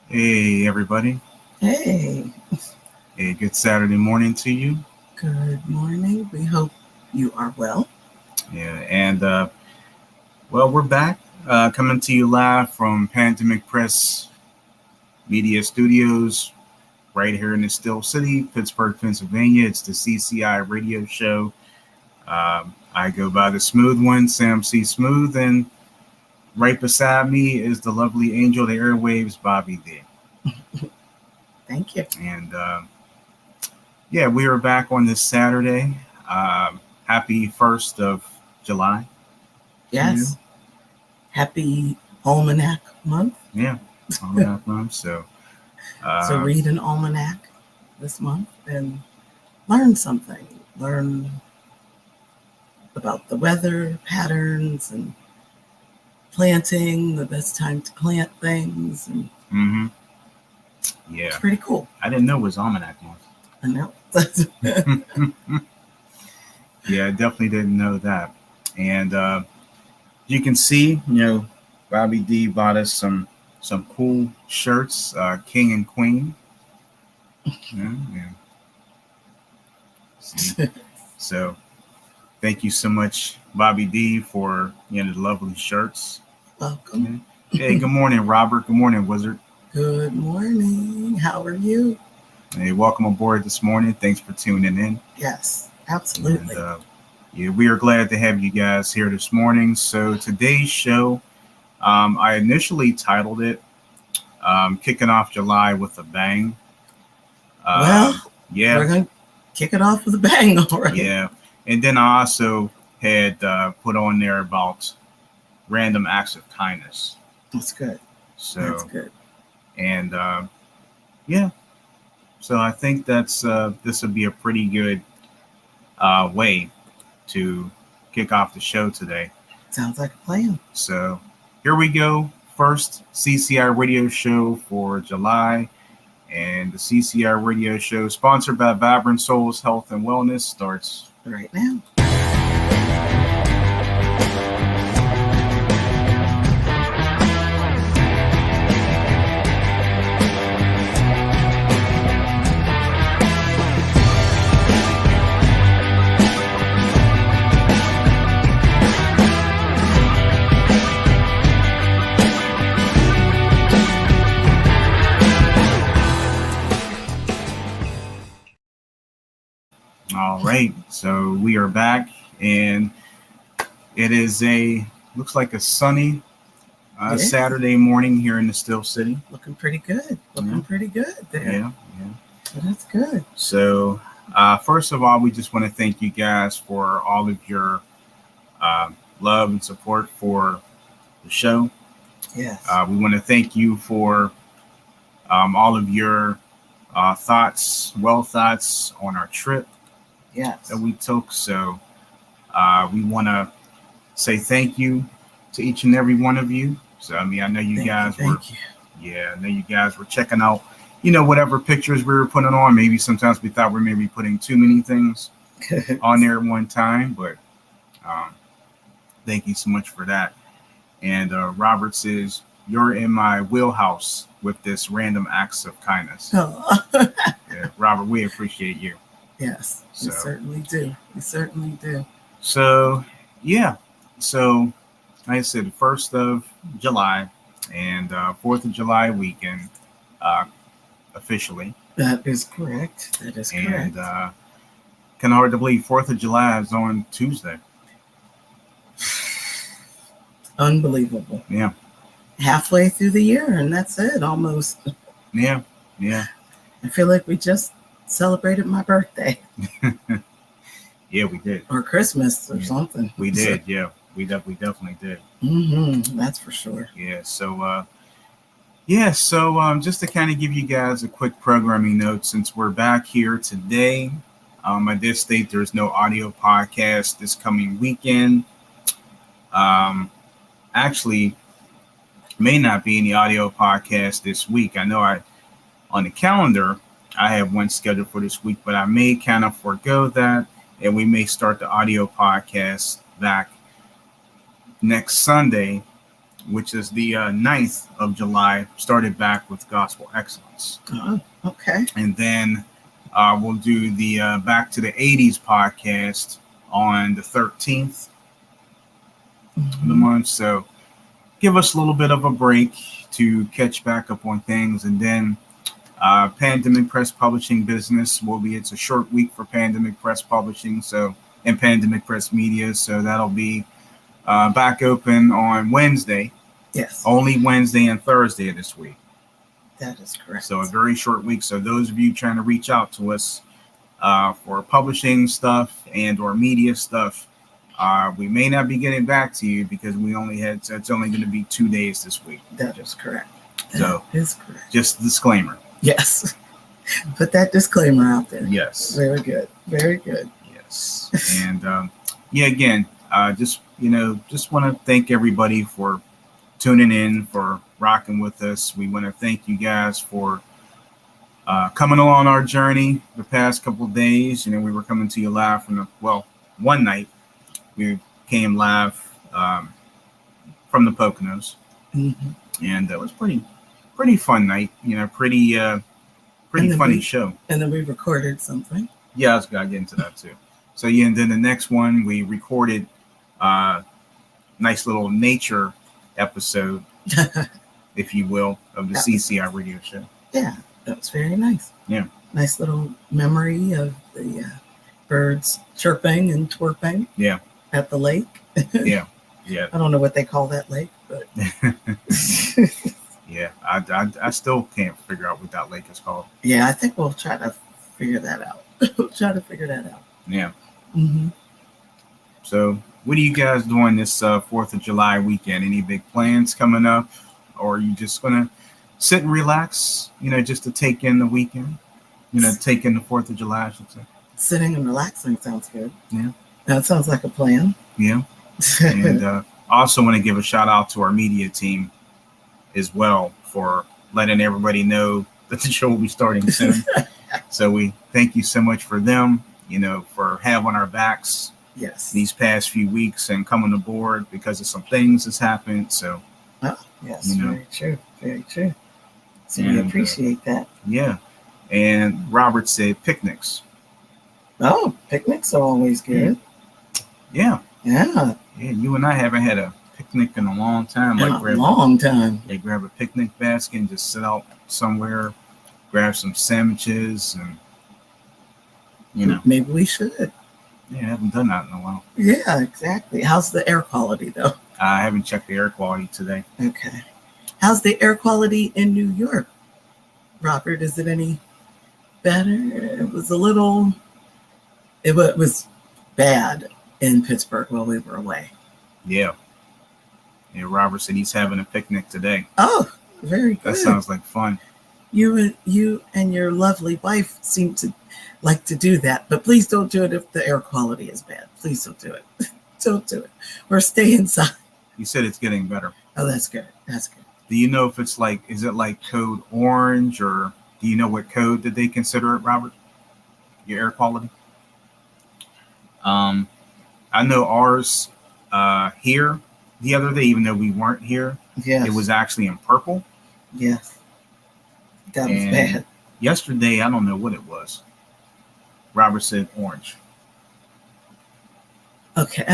Hey, everybody. Hey, A good Saturday morning to you. good morning. We hope you are well. Yeah, and we're back coming to you live from Pandemic Press Media Studios right here in the Still City, Pittsburgh, Pennsylvania. It's the CCI radio show. I go by the smooth one, Sam C. Smooth, and right beside me is the lovely angel of the airwaves, Bobby D. Thank you. And yeah, we are back on this Saturday. Happy 1st of July to you. Yes. Happy Almanac Month. Yeah, almanac month. So, So uh, read an almanac this month and learn something. Learn about the weather patterns and planting, the best time to plant things. And hmm it's yeah, pretty cool. I didn't know it was almanac I know. month. Yeah, I definitely didn't know that. And you can see, Bobby D bought us some cool shirts, King and Queen. Yeah. See, so thank you so much, Bobby D, for the lovely shirts. Welcome. Yeah. Hey, good morning, Robert. Good morning, Wizard. Good morning. How are you? Hey, welcome aboard this morning. Thanks for tuning in. Yes, And absolutely. yeah, we are glad to have you guys here this morning. So today's show, I initially titled it "Kicking Off July with a Bang." Well, Yeah, we're going to kick it off with a bang, all right? yeah, and then I also had put on there about random acts of kindness. That's good. That's So good. and yeah, so I think that's this would be a pretty good way to kick off the show today. Sounds like a plan. So here we go. First CCI radio show for July. And the CCI radio show, sponsored by Vibrant Souls Health and Wellness, starts Right now. all right. So we are back, and it is looks like a sunny Yeah. Saturday morning here in the Still City. Looking pretty good. Looking Yeah. pretty good there. Yeah. So that's good. So first of all, we just want to thank you guys for all of your love and support for the show. Yes. We want to thank you for all of your thoughts on our trip Yes. that we took. So we want to say thank you to each and every one of you. So I mean, I know you guys were, Thank you. yeah, I know you guys were checking out, whatever pictures we were putting on. Maybe sometimes we thought we may be putting too many things on there at one time, but um, thank you so much for that. And Robert says, "You're in my wheelhouse with this random acts of kindness." Oh. Yeah, Robert, we appreciate you. Yes, we So, certainly do. We certainly do. so yeah. So, like I said, the 1st of July and 4th of July weekend uh, officially. That is correct. That is correct. And kind of hard to believe 4th of July is on Tuesday. Unbelievable. Yeah. Halfway through the year, and that's it almost. Yeah. I feel like we just celebrated my birthday Yeah, we did. or Christmas or something. We did. Yeah, we definitely did. That's for sure. Yeah. So just to kind of give you guys a quick programming note, since we're back here today, I did state there's no audio podcast this coming weekend. Actually, may not be any audio podcast this week. I know on the calendar I have one scheduled for this week, but I may kind of forego that, and we may start the audio podcast back next Sunday which is the 9th of July, started back with Gospel Excellence. Oh, okay. And then we'll do the Back to the 80s podcast on the 13th of the month. So give us a little bit of a break to catch back up on things. And then Pandemic Press Publishing business it's a short week for Pandemic Press Publishing, and Pandemic Press Media. So that'll be back open on Wednesday. Yes. Only Wednesday and Thursday of this week. That is correct. So a very short week. So those of you trying to reach out to us for publishing stuff and or media stuff, we may not be getting back to you because it's only going to be 2 days this week. That is correct. So that is correct. Just a disclaimer. Yes. Put that disclaimer out there. Yes. Very good. Very good. Yes. And again, just want to thank everybody for tuning in, for rocking with us. We want to thank you guys for coming along our journey the past couple of days. We were coming to you live from one night we came live from the Poconos, and it was pretty fun night. Pretty funny show. And then we recorded something. Yeah, I was gonna get into that too. So and then the next one we recorded nice little nature episode, if you will, of the CCI radio show. Yeah, that was very nice. Yeah. Nice little memory of the birds chirping and twerping. Yeah. At the lake. Yeah. Yeah. I don't know what they call that lake, but yeah, I still can't figure out what that lake is called. Yeah, I think we'll try to figure that out. Yeah. Mm-hmm. So what are you guys doing this 4th of July weekend? Any big plans coming up? Or are you just going to sit and relax, just to take in the weekend? Take in the 4th of July, I should say. Sitting and relaxing sounds good. Yeah. That sounds like a plan. Yeah. And I also want to give a shout out to our media team as well for letting everybody know that the show will be starting soon. So we thank you so much for them, for having our backs. Yes. These past few weeks and coming aboard because of some things that's happened. So, yes, very true. Very true. So we appreciate that. Yeah. And Robert said picnics. Oh, picnics are always good. Yeah. Yeah. Yeah. You and I haven't had a picnic in a long time. Long time. They grab a picnic basket and just sit out somewhere, grab some sandwiches, and maybe we should. Yeah, I haven't done that in a while. Yeah, exactly. How's the air quality, though? I haven't checked the air quality today. Okay. How's the air quality in New York, Robert? Is it any better? It was bad in Pittsburgh while we were away. Yeah. Yeah, Robert said he's having a picnic today. Oh, very good. That sounds like fun. You and your lovely wife seem to like to do that, but please don't do it if the air quality is bad. Please don't do it. Don't do it. Or stay inside. You said it's getting better. Oh, that's good. That's good. Do you know if it's is it like code orange, or do you know what code that they consider it, Robert? Your air quality? I know ours here the other day, even though we weren't here, it was actually in purple. Yes. That was bad. Yesterday, I don't know what it was. Robert said orange. Okay.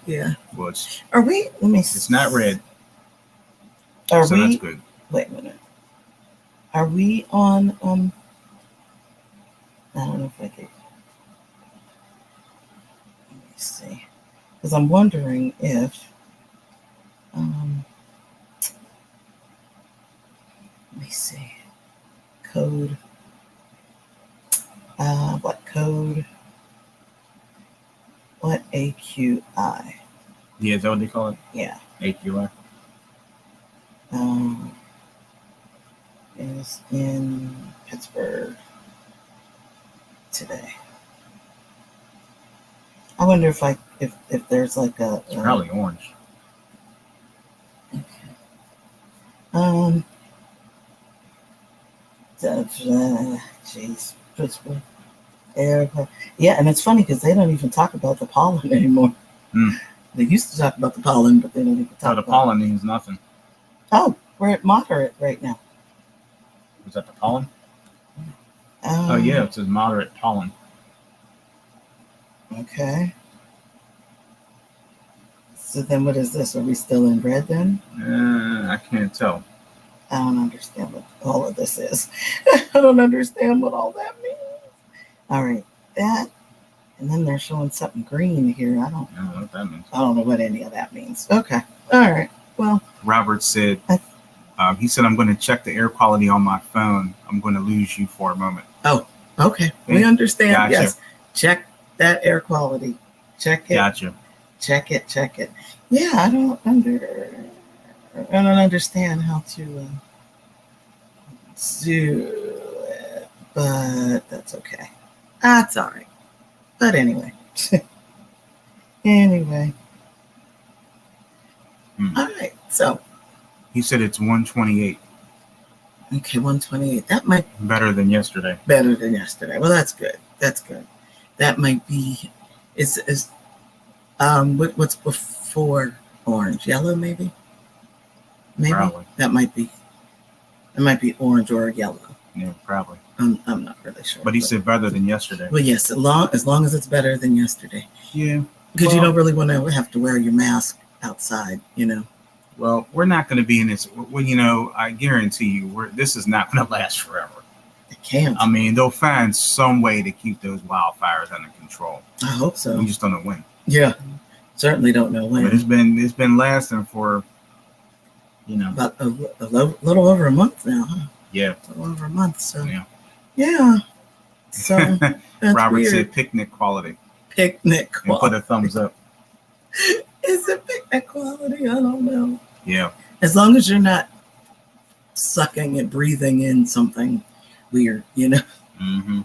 Yeah. Was. Are we? Let me see. It's not red. Are so we? That's good. Wait a minute. Are we on? I don't know if I could. Let me see. Because I'm wondering if. Let me see. Code. What code? What AQI? Yeah, is that what they call it? Yeah. AQI. Is in Pittsburgh today. I wonder if there's like a it's probably orange. Okay. Jeez, Pittsburgh. Yeah, and it's funny because they don't even talk about the pollen anymore. They used to talk about the pollen, but they don't even talk about the pollen means nothing. Oh, we're at moderate right now. Was that the pollen? Oh yeah, it says moderate pollen. Okay. So then what is this? Are we still in red then? I can't tell. I don't understand what all of this is. I don't understand what all that means. All right, that, and then they're showing something green here. I don't know what that means. I don't know what any of that means. Okay. All right. Well, Robert said, he said, I'm going to check the air quality on my phone. I'm going to lose you for a moment. Oh, okay. We understand. Gotcha. Yes. Check that air quality. Check it. Gotcha. Check it. Check it. Yeah, I don't understand how to do it, but that's okay. That's all right. But anyway. Anyway. All right. So he said it's 128. Okay, 128. That might be better than yesterday. Better than yesterday. Well, that's good. That's good. That might be. What's before orange? Yellow, maybe. Maybe probably. That might be. It might be orange or yellow. Yeah, probably. I'm not really sure. But he said better than yesterday. Well, yes, as long as it's better than yesterday. Yeah. Because you don't really want to have to wear your mask outside, Well, we're not going to be in this. Well, I guarantee you, this is not going to last forever. It can't. I mean, they'll find some way to keep those wildfires under control. I hope so. We just don't know when. Yeah, certainly don't know when. But it's been lasting for, about a little over a month now, huh? Yeah. A little over a month. So yeah. Yeah. So Robert weird. said picnic quality. Picnic quality. And put a thumbs up. Is it picnic quality? I don't know. Yeah. As long as you're not sucking and breathing in something weird, Mm-hmm.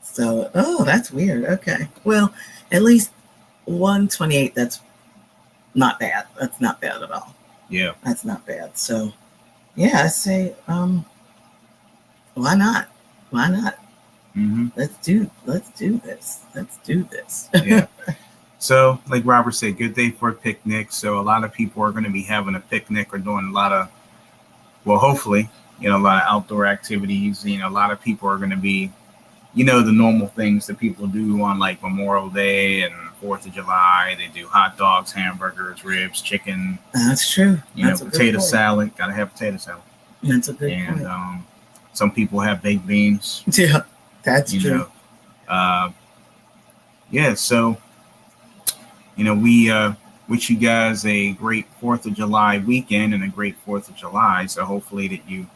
So, that's weird. Okay. Well, at least 128, that's not bad. That's not bad at all. Yeah. That's not bad. So, yeah, I say, why not? Why not? Mm-hmm. Let's do this. Let's do this. Yeah. So, like Robert said, good day for a picnic. So a lot of people are going to be having a picnic or doing a lot of, well, hopefully, a lot of outdoor activities. A lot of people are going to be, the normal things that people do on like Memorial Day and 4th of July. They do hot dogs, hamburgers, ribs, chicken. That's true. That's potato salad. Got to have potato salad. That's a good point. And some people have baked beans. Yeah, that's true. Yeah, so, we wish you guys a great 4th of July weekend and a great 4th of July. So hopefully that you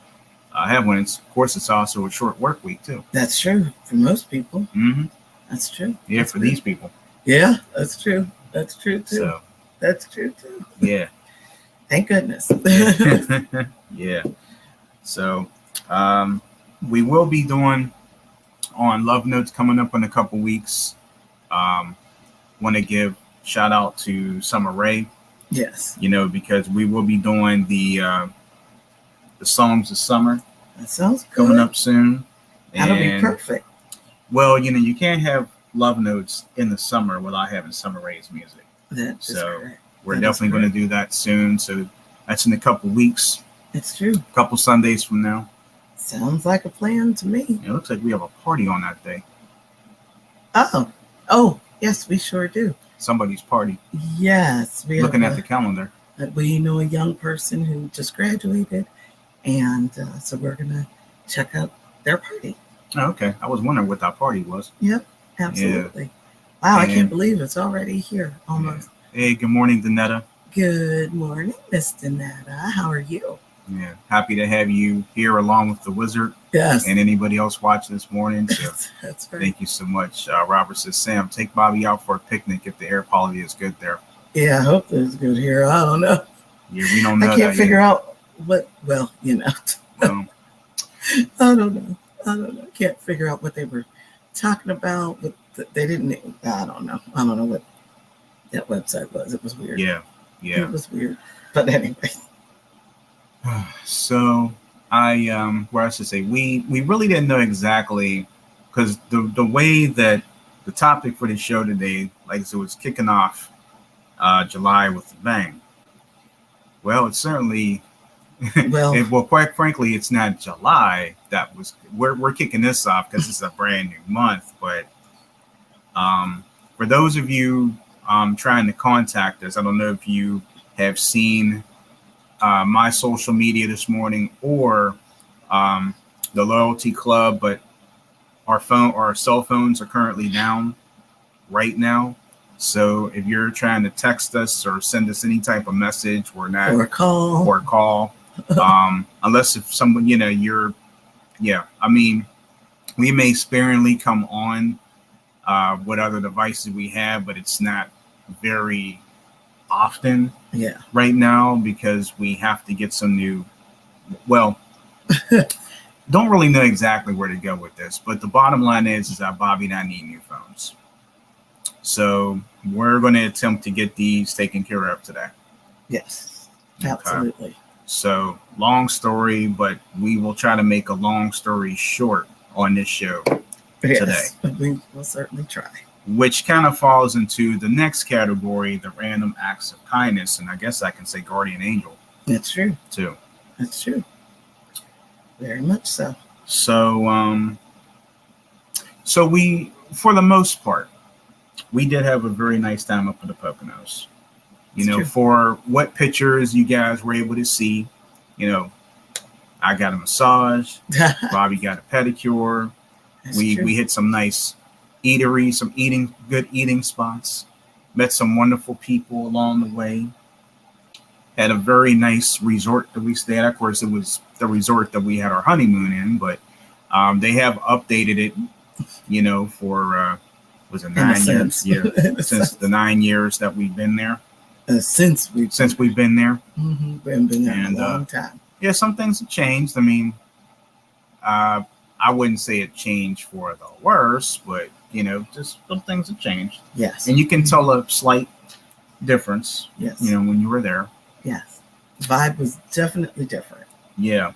have one. Of course, it's also a short work week, too. That's true for most people. Mm-hmm. That's true. Yeah, that's for these people. Yeah, that's true. That's true, too. So, that's true, too. Yeah. Thank goodness. Yeah. So, we will be doing on Love Notes coming up in a couple weeks. Want to give shout out to Summer Rae. Yes. Because we will be doing the songs of summer. That sounds good. Coming up soon. That'll be perfect. Well, you can't have Love Notes in the summer without having Summer Rae's music. That's correct. We're definitely going to do that soon. So that's in a couple weeks. It's true. A couple Sundays from now. Sounds like a plan to me. It looks like we have a party on that day. Oh, yes, we sure do. Somebody's party. Yes. Looking at the calendar. We know a young person who just graduated, and so we're going to check out their party. Oh, okay. I was wondering what that party was. Yep, absolutely. Yeah. Wow, I can't believe it's already here almost. Yeah. Hey, good morning, Danetta. Good morning, Miss Danetta. How are you? Yeah, happy to have you here along with the Wizard. Yes. And anybody else watching this morning. So that's right. Thank you so much. Robert says, Sam, take Bobby out for a picnic if the air quality is good there. Yeah, I hope it's good here. I don't know. Yeah, we don't know. I can't figure out what, well. I don't know. I can't figure out what they were talking about. But they didn't, I don't know. I don't know what that website was. It was weird. Yeah. It was weird. But anyway. So I should say, we really didn't know exactly, because the way that the topic for the show today, like I said, was kicking off July with a bang. Well, it certainly Well, well, quite frankly, it's not July. We're kicking this off because it's a brand new month. But for those of you trying to contact us, I don't know if you have seen my social media this morning or the loyalty club, but our cell phones are currently down right now. So if you're trying to text us or send us any type of message, we're not or call. Unless if someone, I mean, we may sparingly come on what other devices we have, but it's not very often right now because we have to get some new, well, don't really know exactly where to go with this, but the bottom line is that Bobby and I need new phones. So we're going to attempt to get these taken care of today. Yes, absolutely. Okay. So long story, but we will try to make a long story short on this show today. We will certainly try. Which kind of falls into the next category, the random acts of kindness. And I guess I can say guardian angel. That's true. Too. That's true. Very much so. So we, for the most part, we did have a very nice time up at the Poconos. True. For what pictures you guys were able to see, I got a massage. Bobby got a pedicure. We hit some nice eateries, some good eating spots. Met some wonderful people along the way. Had a very nice resort that we stayed at. Of course, it was the resort that we had our honeymoon in, but they have updated it, for was it 9 years? Yeah, since the 9 years that we've been there. Since we've been there. Mm-hmm. We've been there a long time. Yeah, some things have changed. I mean, I wouldn't say it changed for the worse, but just some things have changed. Yes, and you can tell a slight difference. Yes, when you were there. Yes, the vibe was definitely different. Yeah,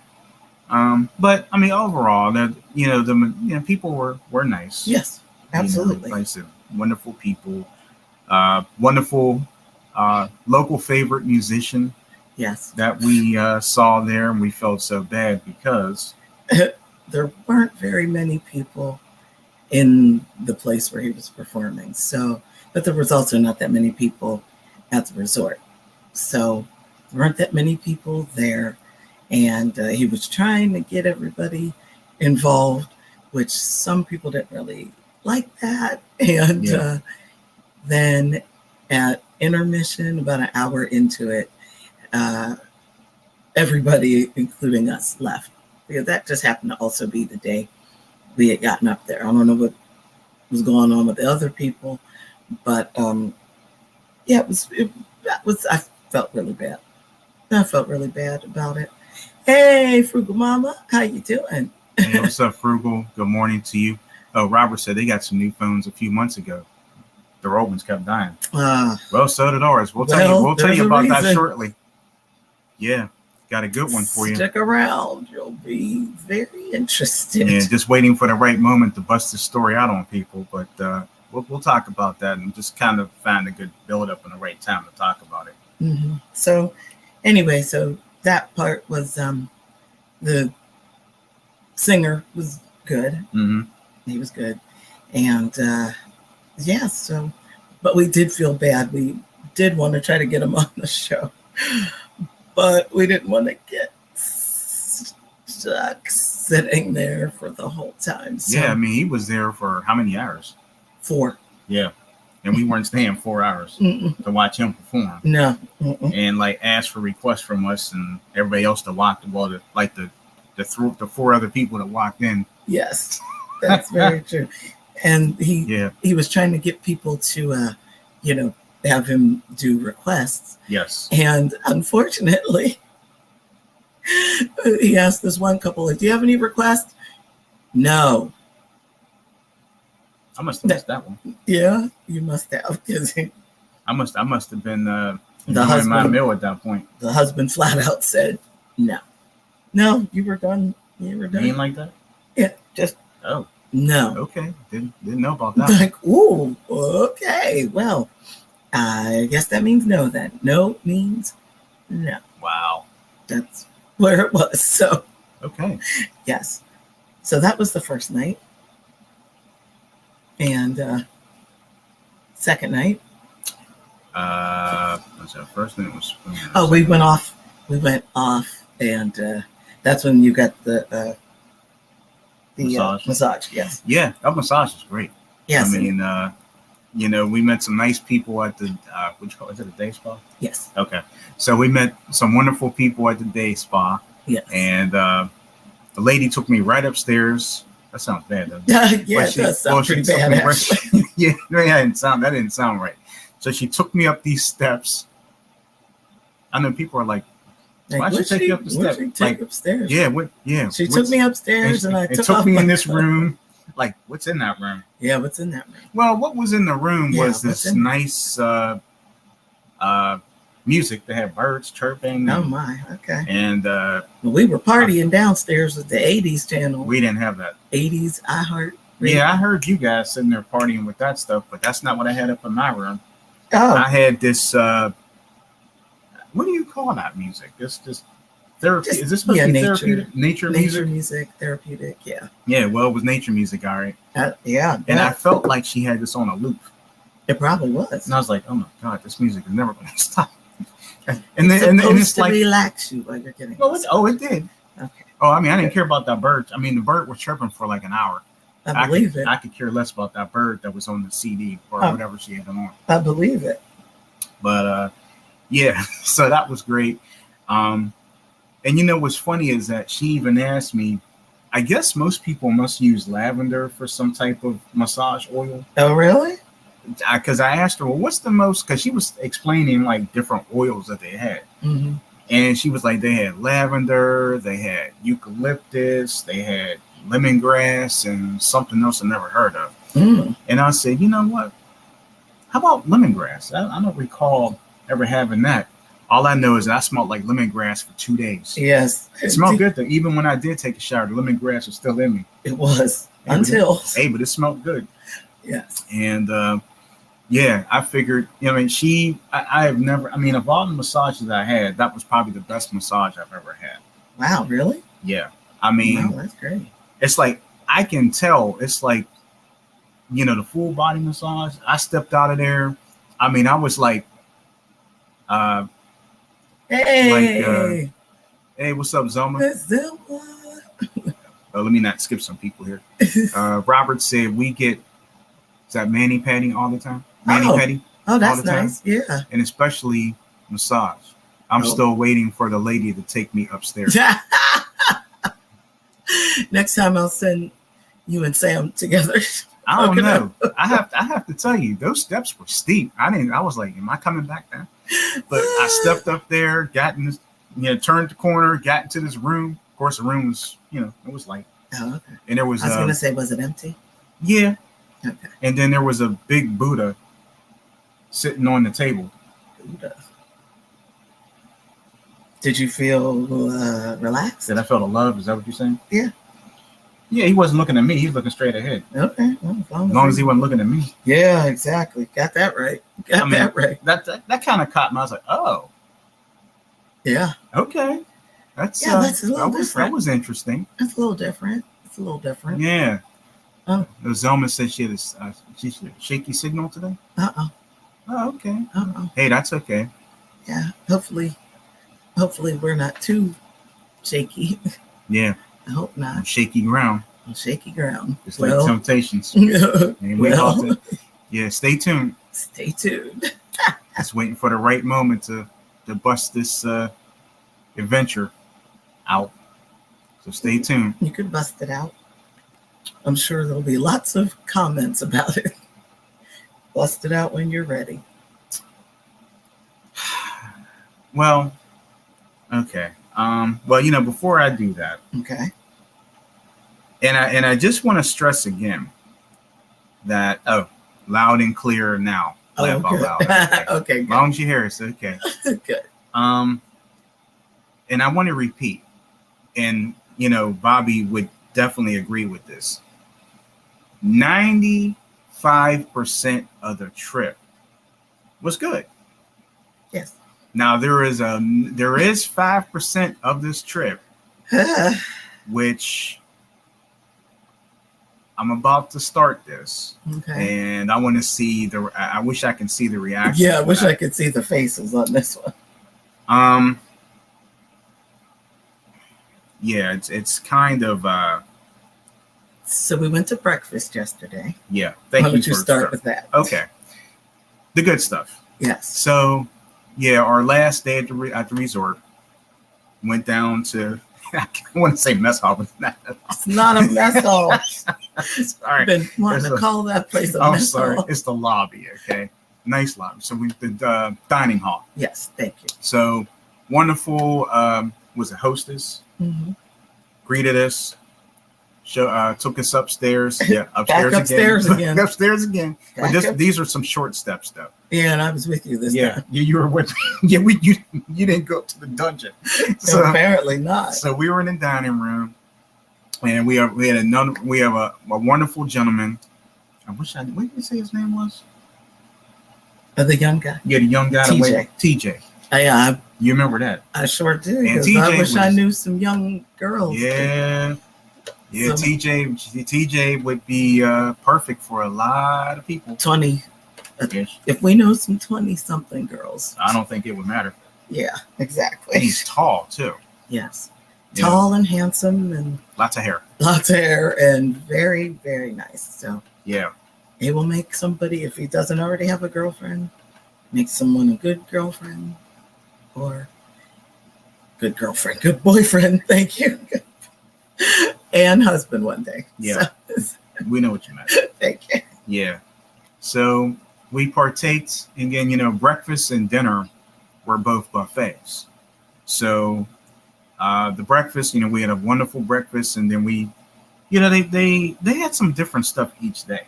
but I mean, overall, that the people were nice. Yes, absolutely. Like I said, wonderful people, wonderful local favorite musician. Yes, that we saw there, and we felt so bad because there weren't very many people in the place where he was performing. So, but there was also not that many people at the resort. So there weren't that many people there. And he was trying to get everybody involved, which some people didn't really like that. And then at intermission, about an hour into it, everybody, including us, left. Because that just happened to also be the day we had gotten up there. I don't know what was going on with the other people, but I felt really bad. I felt really bad about it. Hey, Frugal Mama, how you doing? Hey, what's up, Frugal? Good morning to you. Oh, Robert said they got some new phones a few months ago. The old ones kept dying. Well, so did ours. We'll tell you about that shortly. Yeah, got a good one for you. Stick around. You'll be very interested. Yeah, just waiting for the right moment to bust this story out on people. But we'll talk about that and just kind of find a good build-up and the right time to talk about it. Mm-hmm. So anyway, that part was the singer was good. Mm-hmm. He was good. And but we did feel bad. We did want to try to get him on the show, but we didn't want to get stuck sitting there for the whole time. So, yeah, I mean, he was there for how many hours? 4. Yeah. And we weren't staying 4 hours to watch him perform. No. And ask for requests from us and everybody else to walk. Well, the 4 other people that walked in. Yes, that's very true. And he was trying to get people to, have him do requests. Yes. And unfortunately, he asked this one couple, do you have any requests? No. I must have missed that one. Yeah, you must have. I must have been enjoying my meal at that point. The husband flat out said, no. No, you were done. You were done. Mean like that? Yeah, just. Oh. No. Okay. Didn't know about that. Like, ooh, okay. Well, I guess that means no then. No means no. Wow. That's where it was. So, Okay. yes. So that was the first night. And second night. What's that? First night was. Oh, we went off. We went off, and that's when you got the massage. Yes. Yeah, that massage is great. Yes. I mean, we met some nice people at the what you call it? Is it a day spa? Yes. Okay. So we met some wonderful people at the day spa. Yes. And the lady took me right upstairs. That sounds bad, though. Yeah, it does sound pretty bad, actually. Yeah, that didn't sound right. So she took me up these steps. I know people are like, why should she take you up the steps? She take upstairs? Yeah. She took me upstairs, and I took me in this room. Like, what's in that room? Yeah, what's in that room? Well, what was in the room was this nice music. They had birds chirping. Oh my, okay. And we were partying downstairs with the 80s channel. We didn't have that. 80s iHeart. Yeah, I heard you guys sitting there partying with that stuff, but that's not what I had up in my room. Oh. I had this what do you call that music? This just therapy. Is this supposed to be therapeutic? Nature music, therapeutic, yeah. Yeah, well, it was nature music, all right. Yeah. And I felt like she had this on a loop. It probably was. And I was like, oh my God, this music is never going to stop. And it's like relax you while you're getting. Well, it did. Okay. Oh, I mean, I didn't care about that bird. I mean, the bird was chirping for like an hour. I believe it. I could care less about that bird that was on the CD or whatever she had on. I believe it. But yeah, so that was great. And what's funny is that she even asked me, I guess most people must use lavender for some type of massage oil. Oh, really? Because I asked her, well, what's the most, because she was explaining like different oils that they had. Mm-hmm. And she was like, they had lavender, they had eucalyptus, they had lemongrass, and something else I never heard of. Mm. And I said, you know what? How about lemongrass? I don't recall ever having that. All I know is that I smelled like lemongrass for 2 days. Yes. It smelled good though. Even when I did take a shower, the lemongrass was still in me. It was. But it smelled good. Yes. And yeah, I figured, I have never, of all the massages I had, that was probably the best massage I've ever had. Wow, really? Yeah. Wow, that's great. It's like, I can tell, it's like, the full body massage. I stepped out of there. I was like, hey, what's up, Zoma? Let me not skip some people here. Robert said we get, is that mani-pedi all the time? Mani-pedi? Oh, that's nice. Yeah. And especially massage. I'm still waiting for the lady to take me upstairs. Next time I'll send you and Sam together. I don't know. I have to tell you, those steps were steep. I was like, am I coming back down? But I stepped up there, got in this, turned the corner, got into this room. Of course, the room was, it was light. Oh, okay. And there was I was going to say, was it empty? Yeah. Okay. And then there was a big Buddha sitting on the table. Buddha. Did you feel relaxed? Did I feel the love? Is that what you're saying? Yeah. Yeah, he wasn't looking at me. He was looking straight ahead. Okay. Well, as long as he wasn't looking at me. Yeah, exactly. Got that right. That right. That kind of caught me. I was like, oh. Yeah. Okay. That's a little different. That was interesting. It's a little different. Yeah. The Zelma said she had a shaky signal today. Uh-oh. Oh, okay. Uh-oh. Hey, that's okay. Yeah. Hopefully we're not too shaky. Yeah. I hope not. On shaky ground. Just like Temptations. Yeah, stay tuned. Just waiting for the right moment to bust this adventure out. So stay tuned. You could bust it out. I'm sure there'll be lots of comments about it. Bust it out when you're ready. Well, okay. Well, before I do that. Okay. And I just want to stress again that loud and clear now. Oh, good. Loud. Okay. Okay. As long as you hear us, okay. Good. And I want to repeat, and Bobby would definitely agree with this. 95% of the trip was good. Yes. Now there is 5% of this trip, which I'm about to start this, and I want to see I wish I can see the reaction. Yeah, I wish I could see the faces on this one. Yeah, it's kind of. So we went to breakfast yesterday. Yeah, Why don't you start with that? Okay, the good stuff. Yes. So, yeah, our last day at the resort went down to. I want to say mess hall, but it's not a mess hall. Sorry, been wanting to call that place a mess hall. It's the lobby. Okay, nice lobby. So the dining hall. Yes, thank you. So wonderful. Was a hostess. Mm-hmm. Greeted us. Took us upstairs. Yeah, upstairs again. Upstairs again. But these are some short steps, though. Yeah, and I was with you this time. You were with me. Yeah, you didn't go up to the dungeon. So apparently not. So we were in the dining room, and we have a wonderful gentleman. What did you say his name was? The young guy. Yeah, the young guy. TJ. Yeah. You remember that? I sure do. Because I wish I knew some young girls. Yeah. Yeah, so, TJ would be perfect for a lot of people. 20. If we know some 20-something girls. I don't think it would matter. Yeah, exactly. He's tall, too. Yes. Tall and handsome and... Lots of hair. And very, very nice. So... Yeah. He will make somebody, if he doesn't already have a girlfriend, make someone a good girlfriend. Or good girlfriend, good boyfriend. Thank you. And husband one day. Yeah. So, we know what you meant. Thank you. Yeah. So we partaked again, breakfast and dinner were both buffets. So the breakfast, we had a wonderful breakfast, and then we, they had some different stuff each day.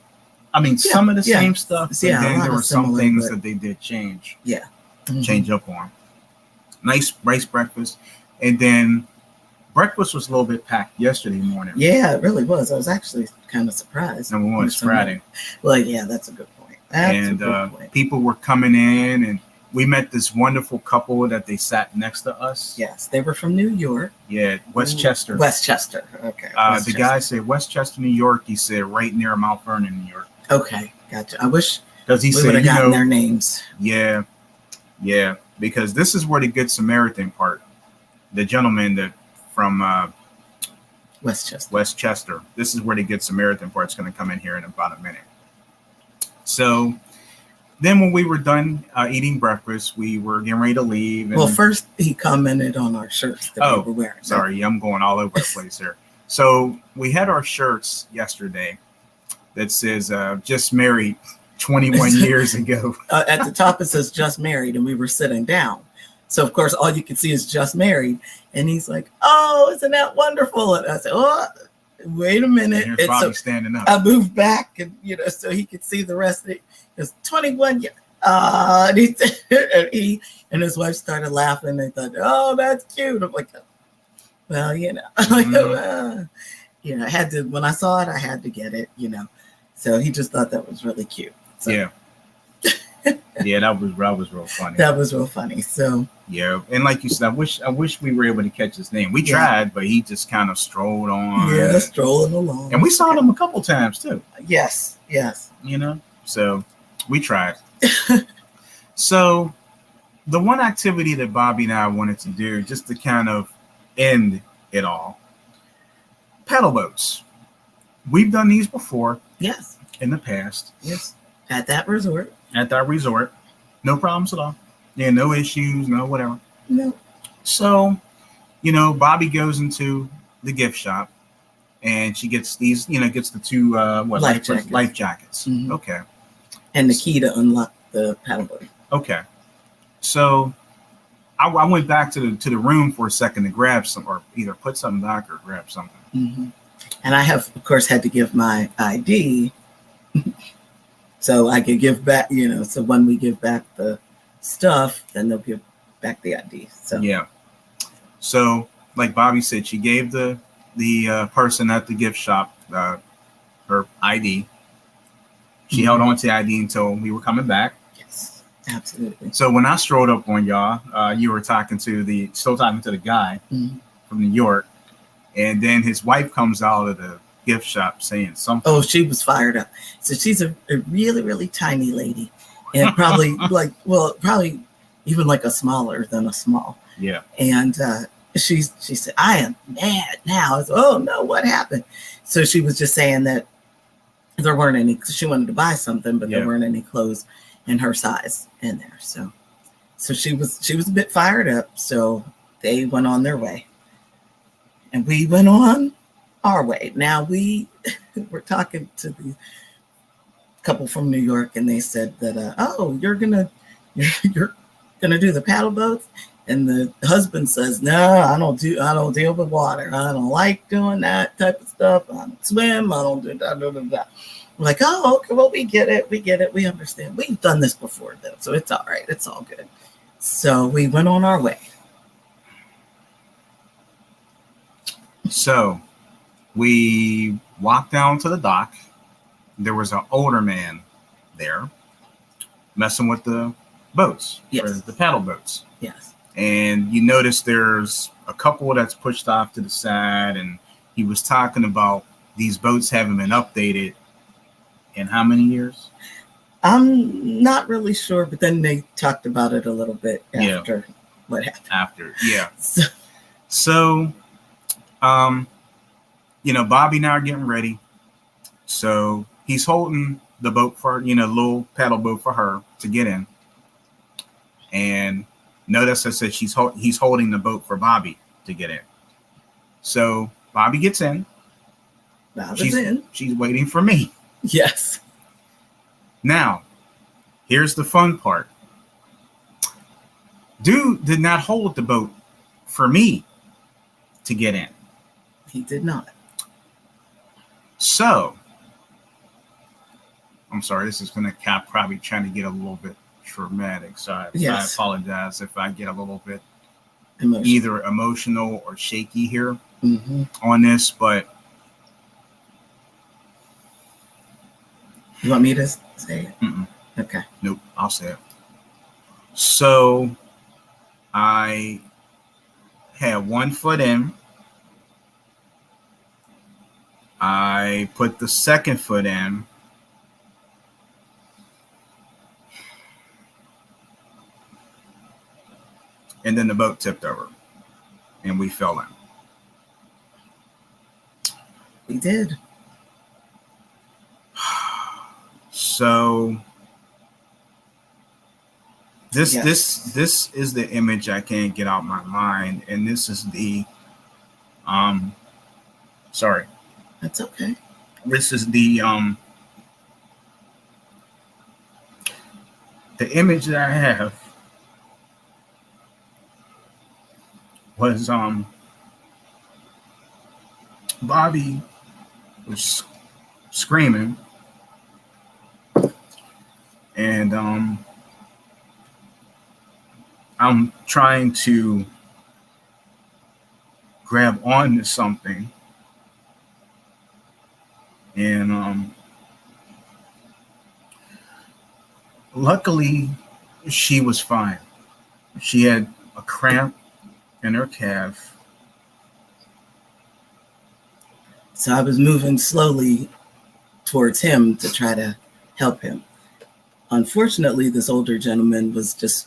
I mean, some of the same stuff, but then there were some things that they did change. Yeah. Mm-hmm. Change up on. Nice rice breakfast. And then breakfast was a little bit packed yesterday morning. Yeah, it really was. I was actually kind of surprised. Number one, it's Friday. Well, yeah, that's a good point. People were coming in, and we met this wonderful couple that they sat next to us. Yes, they were from New York. Yeah, Westchester. Westchester, okay. The guy said Westchester, New York. He said right near Mount Vernon, New York. Okay, gotcha. I wish we would have gotten their names. Yeah, because this is where the Good Samaritan part, the gentleman from Westchester. This is where the Good Samaritan part's going to come in here in about a minute. So then when we were done eating breakfast, we were getting ready to leave. Well, first he commented on our shirts that we were wearing. Sorry, I'm going all over the place here. So we had our shirts yesterday that says just married 21 years ago. At the top it says just married, and we were sitting down. So, of course, all you can see is just married. And he's like, oh, isn't that wonderful? And I said, oh, wait a minute. And here's Bobby standing up. I moved back, and so he could see the rest of it. It was 21 years. And he and his wife started laughing. They thought, oh, that's cute. I'm like, well, I had to, when I saw it, I had to get it, So he just thought that was really cute. So. Yeah. Yeah, that was real funny. That was real funny. So yeah, and like you said, I wish we were able to catch his name. We tried, but he just kind of strolled on. Yeah, strolling along. And we saw him a couple times too. Yes. So we tried. So the one activity that Bobby and I wanted to do, just to kind of end it all, paddle boats. We've done these before. Yes. In the past. Yes. At that resort. No problems at all. Yeah, no issues, no whatever. No. So, Bobby goes into the gift shop, and she gets these, gets the two life jackets. Mm-hmm. Okay. And the key to unlock the paddleboard. Okay. So I went back to the room for a second to grab some, or either put something back or grab something. Mm-hmm. And I have, of course, had to give my ID. So I could give back, so when we give back the stuff, then they'll give back the ID. So yeah. So like Bobby said, she gave the person at the gift shop her ID. She held on to the ID until we were coming back. Yes. Absolutely. So when I strolled up on y'all, you were still talking to the guy from New York, and then his wife comes out of the gift shop saying something. Oh, she was fired up. So she's a really, really tiny lady, and probably probably even like a smaller than a small. Yeah. And she said, "I am mad now." I said, "Oh no, what happened?" So she was just saying that there weren't any. She wanted to buy something, but there weren't any clothes in her size in there. So she was a bit fired up. So they went on their way, and we went on our way. Now we were talking to the couple from New York, and they said that, "Oh, you're gonna do the paddle boats." And the husband says, "No, I don't deal with water. I don't like doing that type of stuff. I don't swim. I don't do that." I'm like, "Oh, okay. Well, we get it. We understand. We've done this before, though, so it's all right. It's all good." So we went on our way. So we walked down to the dock. There was an older man there messing with the boats, or the paddle boats. Yes. And you notice there's a couple that's pushed off to the side, and he was talking about these boats haven't been updated in how many years? I'm not really sure, but then they talked about it a little bit after what happened. After, yeah. So, Bobby and I are getting ready. So he's holding the boat for, little paddle boat for her to get in. And notice I said he's holding the boat for Bobby to get in. So Bobby gets in. She's waiting for me. Yes. Now, here's the fun part. Dude did not hold the boat for me to get in. He did not. So, I'm sorry, this is going to probably trying to get a little bit traumatic. So I apologize if I get a little bit either emotional or shaky here on this, but you want me to say it? Mm-mm. Okay. Nope, I'll say it. So I had 1 foot in. I put the 2nd foot in. And then the boat tipped over and we fell in. We did. So this is the image I can't get out my mind, and this is the sorry. That's okay. This is the image that I have was Bobby was screaming, and I'm trying to grab onto something, and luckily she was fine. She had a cramp in her calf. So I was moving slowly towards him to try to help him. Unfortunately, this older gentleman was just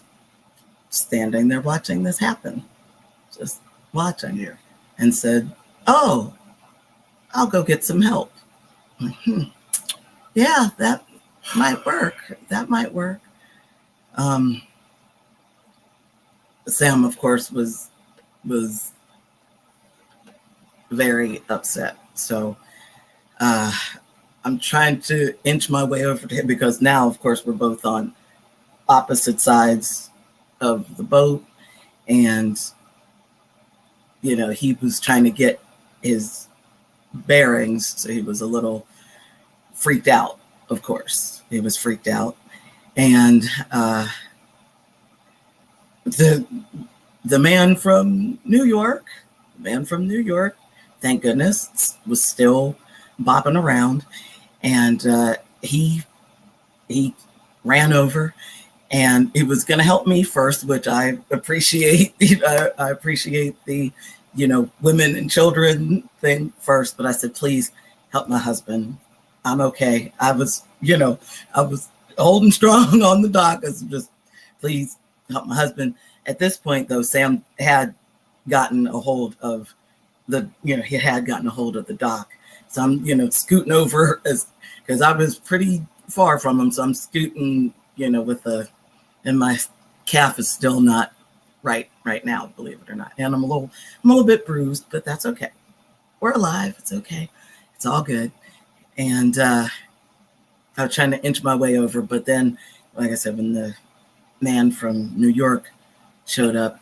standing there watching this happen. Just watching. Yeah. And said, "Oh, I'll go get some help." Yeah, that might work. Sam, of course, was very upset. So I'm trying to inch my way over to him, because now, of course, we're both on opposite sides of the boat. And, he was trying to get his bearings. So he was a little freaked out, of course. He was freaked out. And the man from New York, thank goodness, was still bopping around, and he ran over And he was going to help me first, which I appreciate. I appreciate the, women and children thing first. But I said, please help my husband. I'm okay. I was holding strong on the dock. I said, just please help my husband. At this point, though, Sam had gotten a hold of he had gotten a hold of the dock. So I'm, scooting over because I was pretty far from him. So I'm scooting, and my calf is still not right now, believe it or not. And I'm a little bit bruised, but that's okay. We're alive. It's okay. It's all good. And I was trying to inch my way over, but then, like I said, when the man from New York showed up,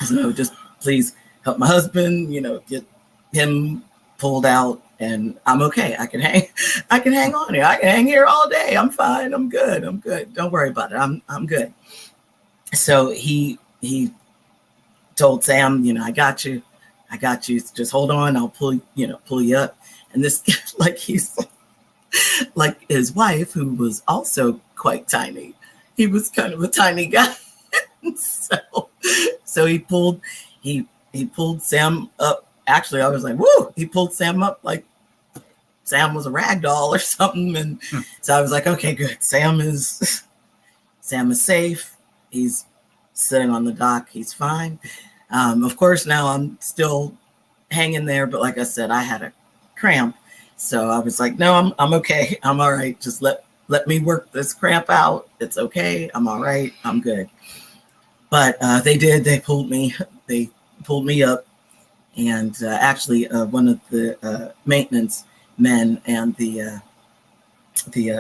so just please help my husband, get him pulled out, and I'm okay. I can hang on here. I can hang here all day. I'm fine. I'm good. Don't worry about it. I'm good. So he told Sam, I got you. Just hold on. I'll pull you up. And this, he's like his wife, who was also quite tiny. He was kind of a tiny guy. So he pulled Sam up. Actually, I was like, woo! He pulled Sam up like Sam was a rag doll or something. And so I was like, okay, good. Sam is safe. He's sitting on the dock. He's fine. Of course, now I'm still hanging there. But like I said, I had a cramp. So I was like, no, I'm okay. I'm all right. Just let me work this cramp out. It's okay. I'm all right. I'm good. But they did. They pulled me up. And actually, one of the maintenance men and the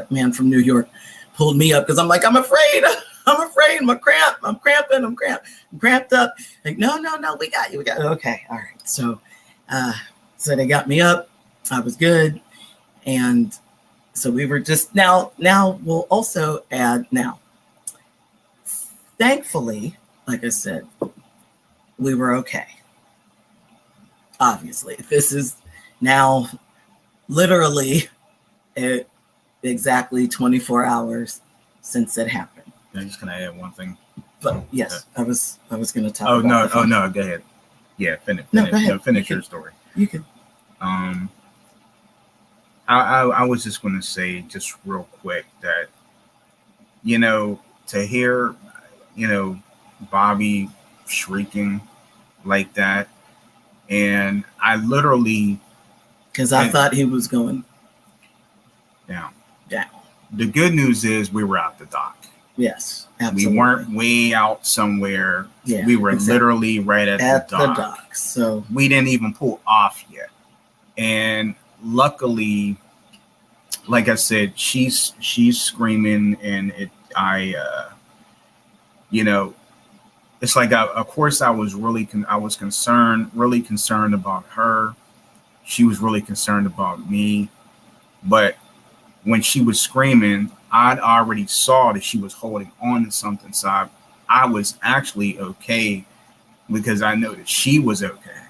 man from New York pulled me up because I'm like, I'm afraid. I'm cramping. I'm cramped up. Like, no, we got you. Okay, all right. So they got me up. I was good, and so we were just now. We'll also add now. Thankfully, like I said, we were okay. Obviously, this is now literally exactly 24 hours since it happened. I'm just gonna add one thing. But yes, I was gonna talk. Oh no! Go ahead. Yeah, finish. No, go ahead. Finish your story. You can. I was just gonna say just real quick that to hear Bobby shrieking like that. And I literally... Because I thought he was going down. Down. The good news is we were at the dock. Yes, absolutely. We weren't way out somewhere. Yeah, we were literally right at the dock. So we didn't even pull off yet. And luckily, like I said, she's screaming, and it's like, of course, I was concerned about her. She was really concerned about me. But when she was screaming, I'd already saw that she was holding on to something. So I was actually okay because I know that she was okay.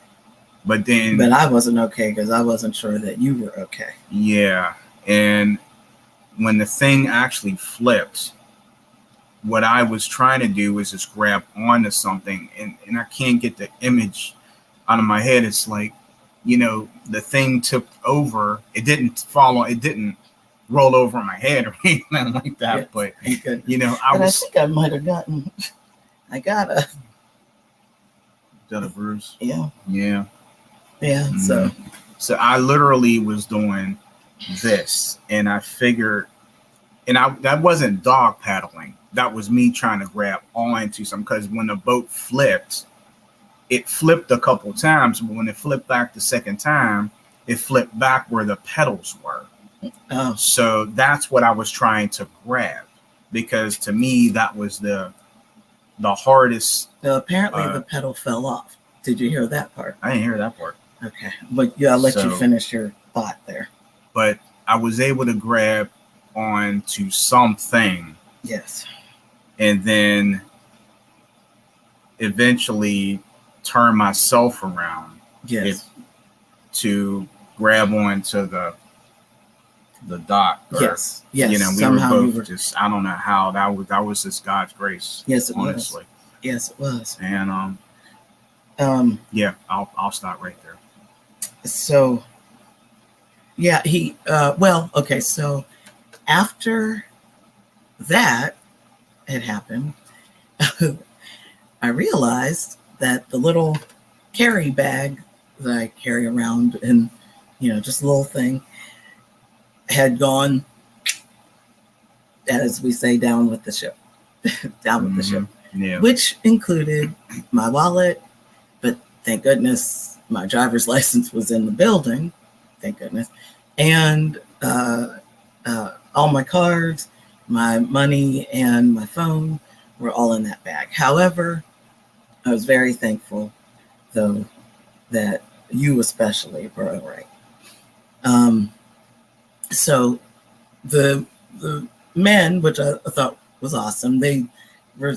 But I wasn't okay because I wasn't sure that you were okay. Yeah. And when the thing actually flipped, what I was trying to do was just grab onto something, and I can't get the image out of my head. It's like, the thing tipped over. It didn't roll over my head or anything like that. Yeah, but, I think I might have gotten, got a bruise. Yeah. Yeah. Yeah. Mm-hmm. So I literally was doing this, and I figured, that wasn't dog paddling. That was me trying to grab onto something, because when the boat flipped, it flipped a couple times, but when it flipped back the second time, it flipped back where the pedals were. Oh. So that's what I was trying to grab, because to me that was the hardest. Well, apparently the pedal fell off. Did you hear that part? I didn't hear that part. Okay, but yeah, I'll let you finish your thought there. But I was able to grab onto something. Yes. And then eventually turn myself around. Yes. To grab onto the the dock. Or, yes. We Somehow were both just, I don't know how, that was just God's grace. Yes, it honestly. was. Yes, it was. And yeah, I'll stop right there. So yeah, okay, so after that had happened, I realized that the little carry bag that I carry around, and just a little thing, had gone, as we say, down with the ship. Down with the ship. Yeah. Which included my wallet, but thank goodness my driver's license was in the building, thank goodness, and all my cards, my money, and my phone were all in that bag. However, I was very thankful, though, that you especially were all right. So the men, which I thought was awesome, they were,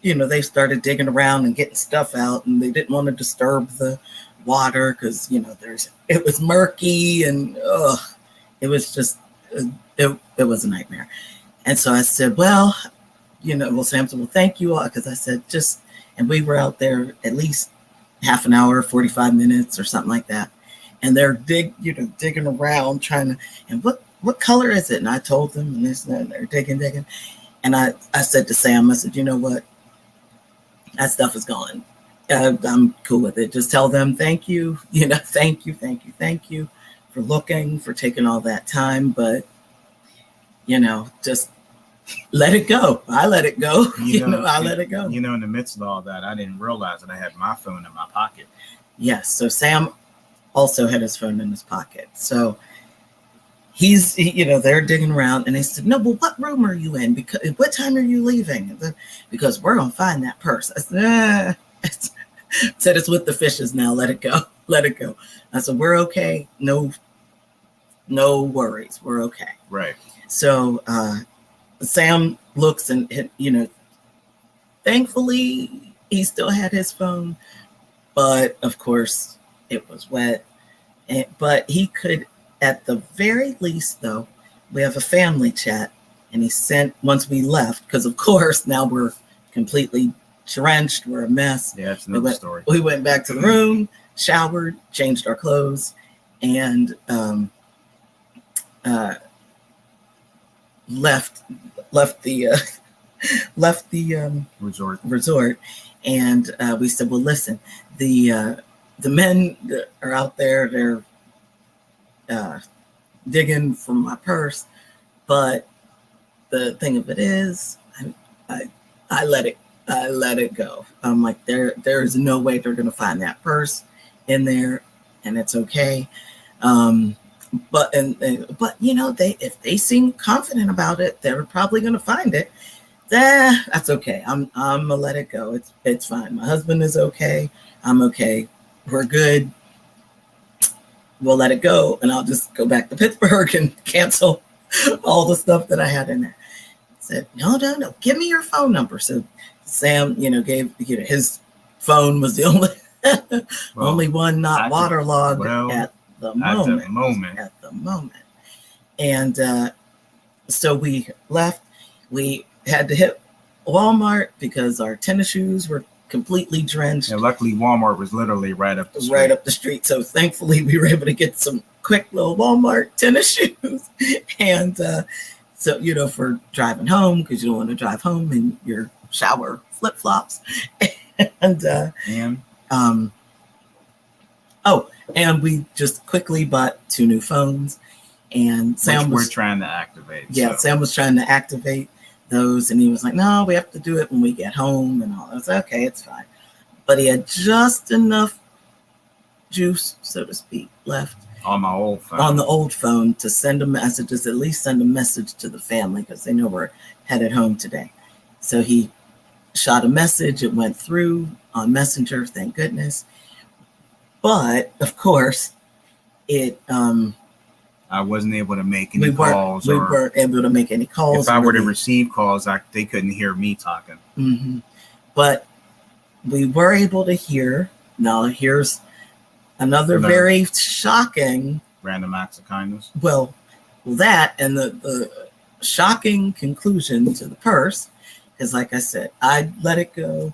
they started digging around and getting stuff out, and they didn't want to disturb the water because, it was murky, and it was just, it was a nightmare. And so I said, well, Sam said, well, thank you all, because I said, and we were out there at least half an hour, 45 minutes or something like that. And they're digging around trying to, and what color is it? And I told them, and they're digging. And I said to Sam, I said, you know what? That stuff is gone. I'm cool with it. Just tell them thank you. Thank you for looking, for taking all that time. But, just let it go. I let it go. I let it go. In the midst of all that, I didn't realize that I had my phone in my pocket. Yes. So Sam also had his phone in his pocket. So they're digging around, and they said, no, well, what room are you in? Because what time are you leaving? Because we're going to find that purse. I said, said it's with the fishes now. Let it go. Let it go. I said, we're okay. No worries. We're okay. Right. So Sam looks, and, thankfully he still had his phone, but of course it was wet. But he could, at the very least, though, we have a family chat, and he sent, once we left, because of course now we're completely drenched, we're a mess. Yeah, that's another story. We went back to the room, showered, changed our clothes, and left the resort. And we said, well, listen, the men that are out there, they're digging for my purse, but the thing of it is, I let it go. I'm like, there is no way they're going to find that purse in there, and it's okay. But if they seem confident about it, they're probably going to find it. That's okay. I'm gonna let it go. It's fine. My husband is okay. I'm okay. We're good. We'll let it go, and I'll just go back to Pittsburgh and cancel all the stuff that I had in there. I said, no, give me your phone number. So Sam, gave, his phone was the only one not waterlogged at the moment. And so we left. We had to hit Walmart because our tennis shoes were completely drenched. And luckily Walmart was literally right up the street. So thankfully we were able to get some quick little Walmart tennis shoes. And so, for driving home, because you don't want to drive home in your shower flip-flops. And we just quickly bought 2 new phones. And Sam we're trying to activate. Yeah, so. Sam was trying to activate those, and he was like, no, we have to do it when we get home and all. I was like, okay, it's fine. But he had just enough juice, so to speak, left on my old phone. On the old phone to send a message, at least send a message to the family, because they know we're headed home today. So he shot a message. It went through on Messenger, thank goodness. But of course, I wasn't able to make any calls. We weren't able to make any calls. If I were to receive calls, they couldn't hear me talking. Mm-hmm. But we were able to hear. Now, here's another very shocking. Random acts of kindness. Well, Well, that and the shocking conclusion to the purse is, like I said, I let it go.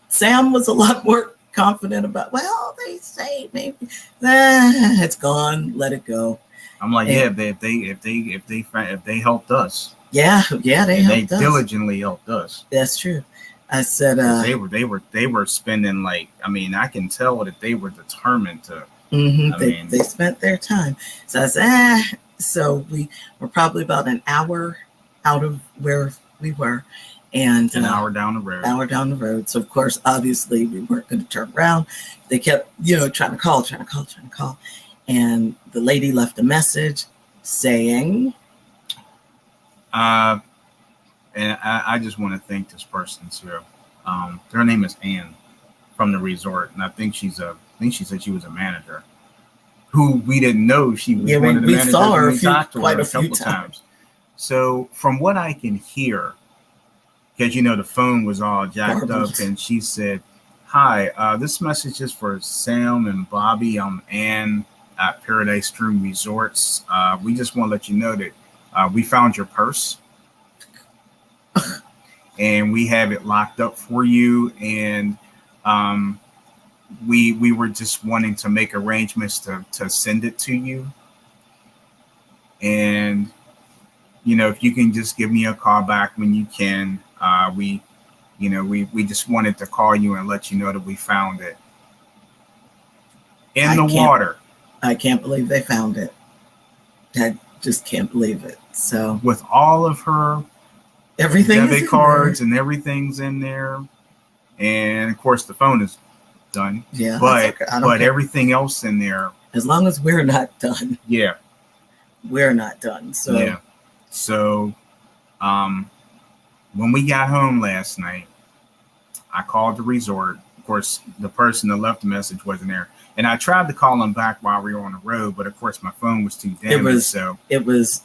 Sam was a lot more confident about, well, they say maybe it's gone, let it go. I'm like, and, if they helped us. Yeah, they helped us. Diligently helped us. That's true. I said they were spending, like, I mean, I can tell that they were determined to. They spent their time. So I said, so we were probably about an hour out of where we were, and an hour down the road. So of course, obviously, we weren't going to turn around. They kept, trying to call, and the lady left a message saying, and I just want to thank this person too. Her name is Ann from the resort, and I think she said she was a manager, who we didn't know she was one of the managers. Saw her quite a couple times. So from what I can hear, because the phone was all jacked up, and she said, "Hi, this message is for Sam and Bobby. I'm Ann at Paradise Stream Resorts. We just want to let you know that we found your purse." And we have it locked up for you, and we were just wanting to make arrangements to send it to you. And if you can just give me a call back when you can, we just wanted to call you and let you know that we found it in the water. I can't believe they found it. I just can't believe it. So with all of her everything, debit cards and everything's in there, and of course the phone is done. Yeah, but everything else in there. As long as we're not done. Yeah, we're not done. So yeah. So, when we got home last night, I called the resort. Of course, the person that left the message wasn't there, and I tried to call them back while we were on the road, but of course my phone was too damaged. It was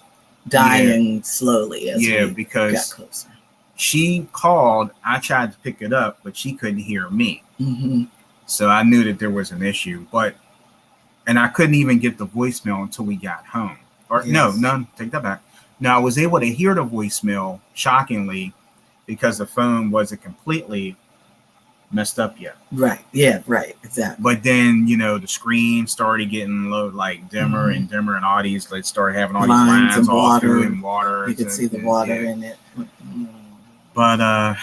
dying slowly as we because got closer. She called. I tried to pick it up, but she couldn't hear me. Mm-hmm. So I knew that there was an issue, and I couldn't even get the voicemail until we got home. Or no, take that back. Now I was able to hear the voicemail, shockingly, because the phone wasn't completely messed up yet. Right. Yeah. Right. Exactly. But then the screen started getting low, like dimmer and dimmer, and all these started having all lines these lines and all water. through and water. You could see the water in it. Mm-hmm. But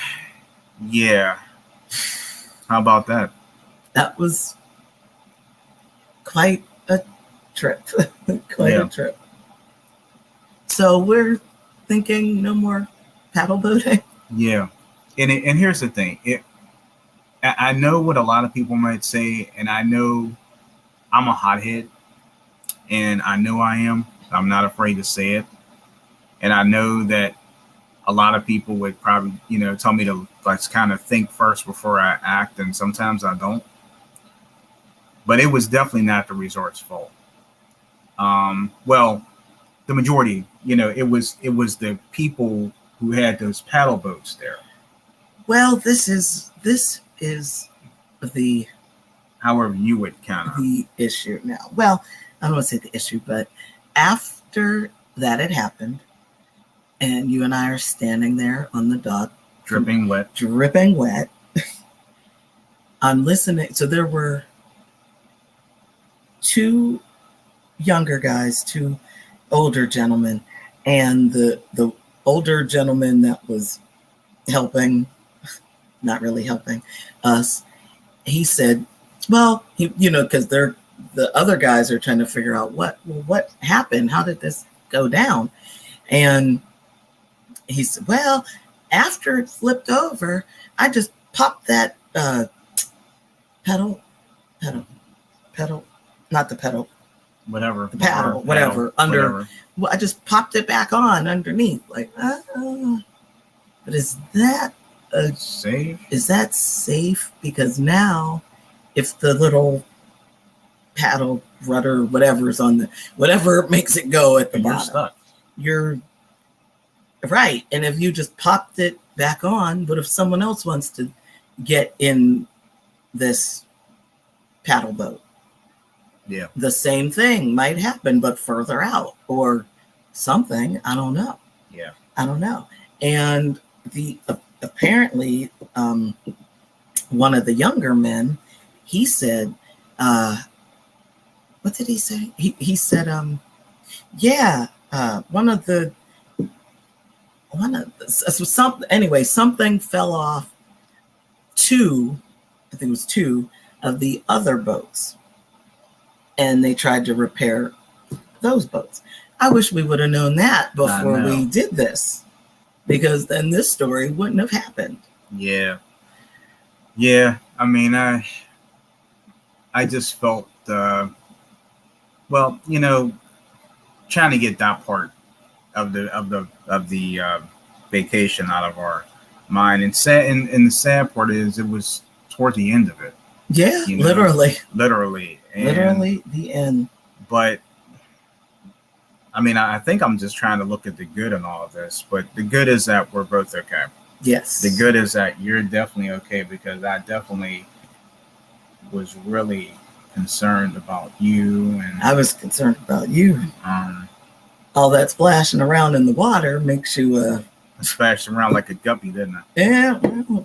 yeah. How about that? That was quite a trip. A trip. So we're thinking no more paddle boating. Yeah, and here's the thing. I know what a lot of people might say, and I know I'm a hothead, and I know I am. I'm not afraid to say it, and I know that a lot of people would probably, tell me to kind of think first before I act, and sometimes I don't. But it was definitely not the resort's fault. Well, the majority, it was the people who had those paddle boats there. Well, this is the, however you would kind of the issue now. Well, I don't want to say the issue, but after that had happened, and you and I are standing there on the dock, dripping wet. I'm listening. So there were two younger guys, two older gentlemen, and the older gentleman that was helping, not really helping us, he said, well, because the other guys are trying to figure out what happened, how did this go down, and he said, well, after it flipped over, I just popped that pedal, not the pedal, whatever, the paddle, whatever, under. Well, I just popped it back on underneath, like, but is that safe? Is that safe? Because now, if the little paddle rudder, whatever's on whatever makes it go at the bottom, you're stuck. You're right. And if you just popped it back on, but if someone else wants to get in this paddle boat, Yeah. The same thing might happen, but further out or something. I don't know. Yeah. I don't know. And apparently one of the younger men, he said, what did he say? He said, something fell off I think it was two of the other boats, and they tried to repair those boats. I wish we would have known that before we did this, because then this story wouldn't have happened. Yeah. Yeah. I mean, I just felt, well, trying to get that part of the vacation out of our mind, and the sad part is it was toward the end of it. Yeah, literally the end. But I mean, I think I'm just trying to look at the good in all of this. But the good is that we're both okay. Yes. The good is that you're definitely okay, because I definitely was really concerned about you, and I was concerned about you. All that splashing around in the water makes you splashed around like a guppy, didn't it? Yeah, well,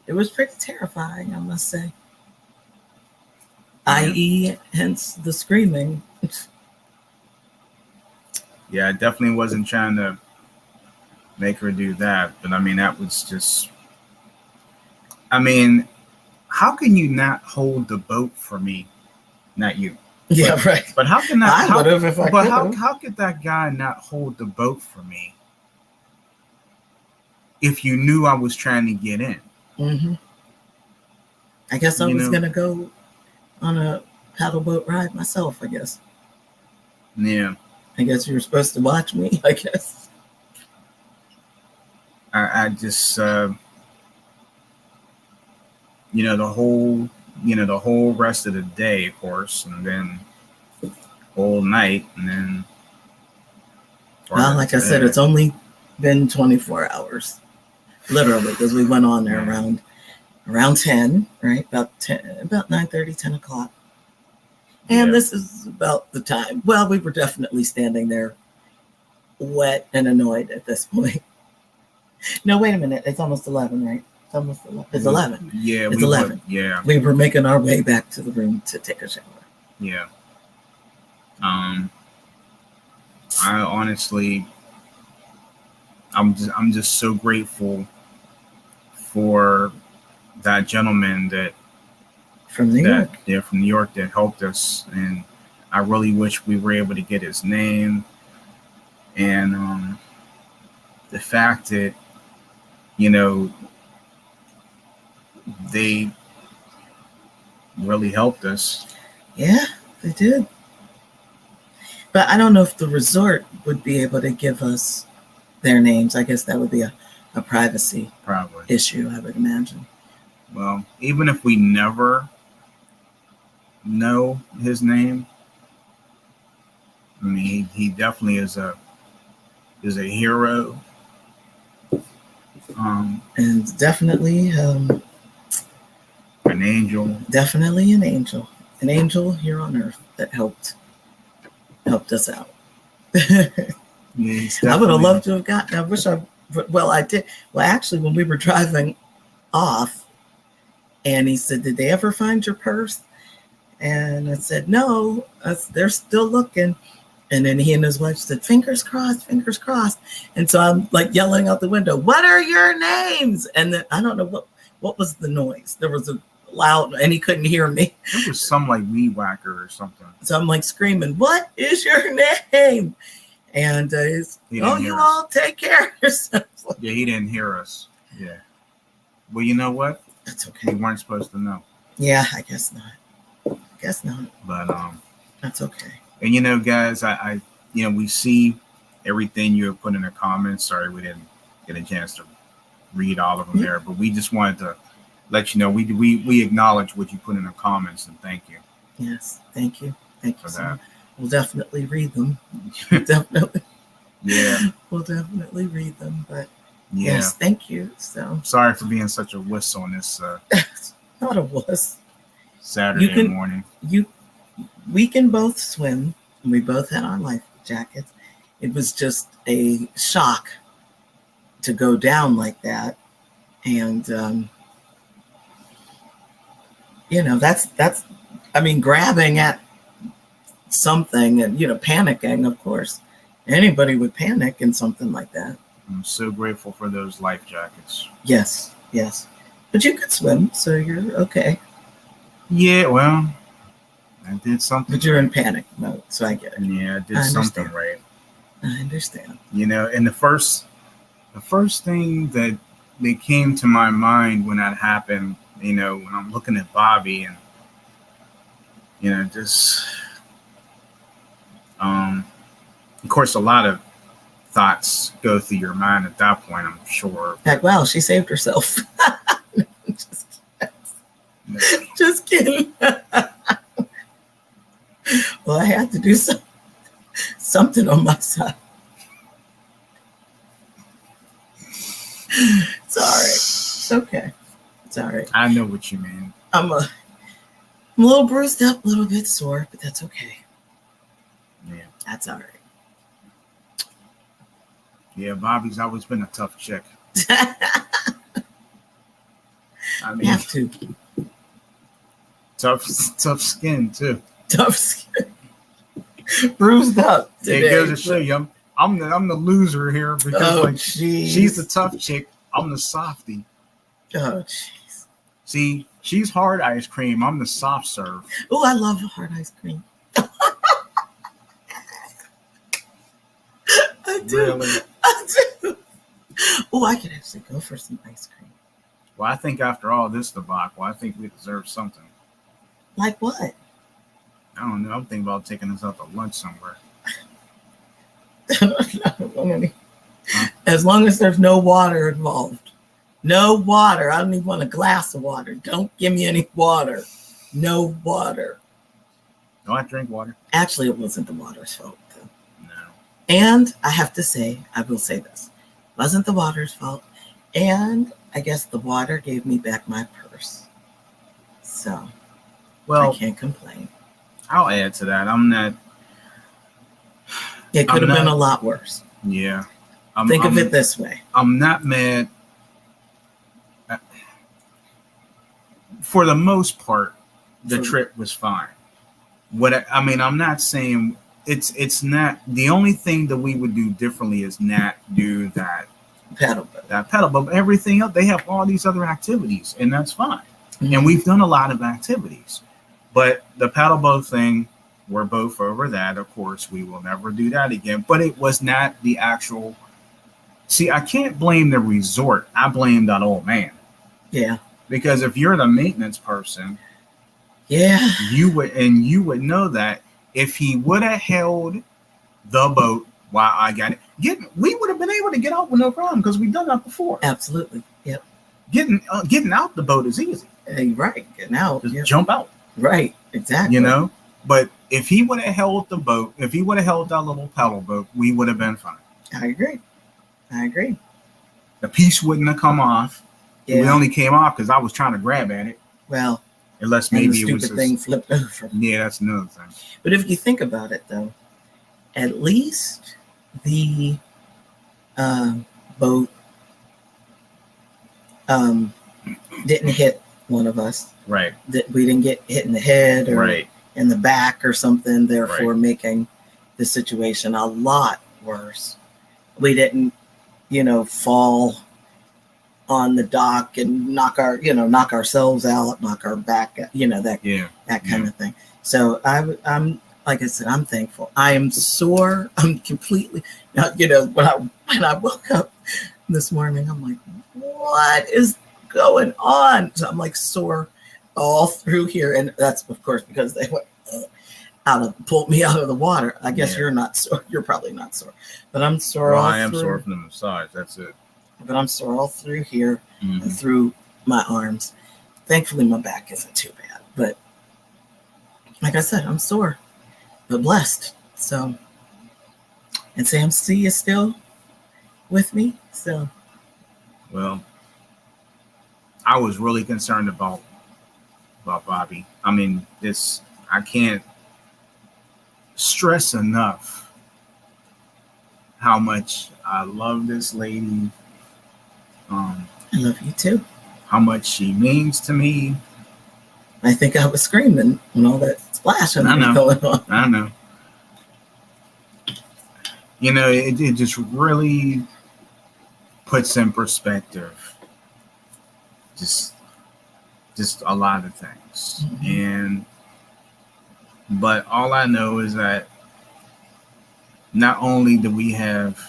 it was pretty terrifying, I must say. I.e., hence the screaming. Yeah, I definitely wasn't trying to make her do that, but I mean, that was just. I mean, how can you not hold the boat for me? Not you. Yeah, right. But how can that? I would have if I could. But how could that guy not hold the boat for me if you knew I was trying to get in? Mm-hmm. I guess I was gonna go on a paddle boat ride myself. I guess. Yeah. I guess you were supposed to watch me. I guess. I just, the whole rest of the day, of course, and then all night, and then. Well, like I said, it's only been 24 hours, literally, because we went on there around 10, right? About 9:30, 10 o'clock. And this is about the time. Well, we were definitely standing there wet and annoyed at this point. No, wait a minute. It's almost 11, right? It's almost 11. It's 11. Yeah. It's 11. Yeah. We were making our way back to the room to take a shower. Yeah. I honestly, I'm just so grateful for that gentleman from New York. Yeah, from New York, that helped us, and I really wish we were able to get his name. And the fact that they really helped us. Yeah, they did. But I don't know if the resort would be able to give us their names. I guess that would be a privacy issue, I would imagine. Well, even if we never know his name, I mean, he definitely is a hero. And definitely an angel. Definitely an angel. An angel here on earth that helped us out. Yeah, I would have loved to have gotten. I did. Well, actually, when we were driving off, and he said, "Did they ever find your purse?" And I said, "No, they're still looking." And then he and his wife said, "Fingers crossed, fingers crossed." And so I'm like yelling out the window, "What are your names?" And then I don't know what was the noise. There was a loud, and he couldn't hear me. It was some like weed whacker or something. So I'm like screaming, "What is your name?" And you all take care of yourself. Yeah, he didn't hear us. Yeah. Well, you know what? That's okay. We weren't supposed to know. Yeah, I guess not. But that's okay. And guys, I we see everything you have put in the comments. Sorry, we didn't get a chance to read all of them there, but we just wanted to let you know we acknowledge what you put in the comments, and thank you. Yes, thank you for that. We'll definitely read them. Definitely. Yeah. We'll definitely read them. But yes, thank you. So sorry for being such a wuss on this. Not a wuss. Saturday morning. we can both swim, and we both had on life jackets. It was just a shock to go down like that. And, that's, I mean, grabbing at something and, panicking, of course. Anybody would panic in something like that. I'm so grateful for those life jackets. Yes. But you could swim, so you're okay. Yeah, well, I did something. But you're in panic mode, so I get it. Yeah, I did something right. I understand. And the first thing that came to my mind when that happened, when I'm looking at Bobby and, just, of course, a lot of thoughts go through your mind at that point, I'm sure. Like, wow, she saved herself. Just kidding. Well, I had to do something on my side. It's all right. It's okay. It's all right. I know what you mean. I'm a little bruised up, a little bit sore, but that's okay. Yeah. That's all right. Yeah, Bobby's always been a tough chick. I mean, you have to. Tough skin too. Tough skin. Bruised up today. It goes to show you, I'm the loser here because she's the tough chick. I'm the softie. Oh jeez. See, she's hard ice cream. I'm the soft serve. Oh, I love hard ice cream. I do. Really? I do. Oh, I could actually go for some ice cream. Well, I think after all this debacle, I think we deserve something. Like what? I don't know. I'm thinking about taking us out to lunch somewhere. As long as there's no water involved. No water. I don't even want a glass of water. Don't give me any water. No water. No, I drink water. Actually, it wasn't the water's fault, though. No. And I have to say, I will say this. It wasn't the water's fault. And I guess the water gave me back my purse. So, I can't complain. I'll add to that. I'm not. It could have been a lot worse. Yeah. Think of it this way. I'm not mad. For the most part, the trip was fine. I'm not saying it's not. The only thing that we would do differently is not do that paddle boat. That paddle boat. Everything else, they have all these other activities, and that's fine. Mm-hmm. And we've done a lot of activities. But the paddle boat thing, we're both over that. Of course, we will never do that again. But it was not the actual. See, I can't blame the resort. I blame that old man. Yeah. Because if you're the maintenance person, yeah, you would know that if he would have held the boat while I got it, we would have been able to get out with no problem because we've done that before. Absolutely. Yep. Getting out the boat is easy. Right. Getting out. Just jump out. Right. Exactly. But if he would have held the boat, if he would have held that little paddle boat, we would have been fine. I agree. The piece wouldn't have come off. Yeah. It only came off because I was trying to grab at it. Well, unless maybe the stupid thing flipped over. Yeah, that's another thing. But if you think about it, though, at least the boat didn't hit one of us. Right. That we didn't get hit in the head or in the back or something, therefore making the situation a lot worse. We didn't, fall on the dock and knock ourselves out, knock our back, that kind of thing. So I'm like I said, I'm thankful. I am sore. I'm completely, when I woke up this morning, I'm like, what is going on? So I'm like sore all through here, and that's of course because they went pulled me out of the water. I guess you're not sore. You're probably not sore, but I'm sore. Well, I am sore from the massage. That's it. But I'm sore all through here and through my arms. Thankfully, my back isn't too bad. But like I said, I'm sore, but blessed. So, and Sam C is still with me. So, well, I was really concerned about Bobby. I mean, I can't stress enough how much I love this lady. I love you too. How much she means to me. I think I was screaming when all that splashing was going on. I know. You know, it just really puts in perspective just a lot of things. But all I know is that not only do we have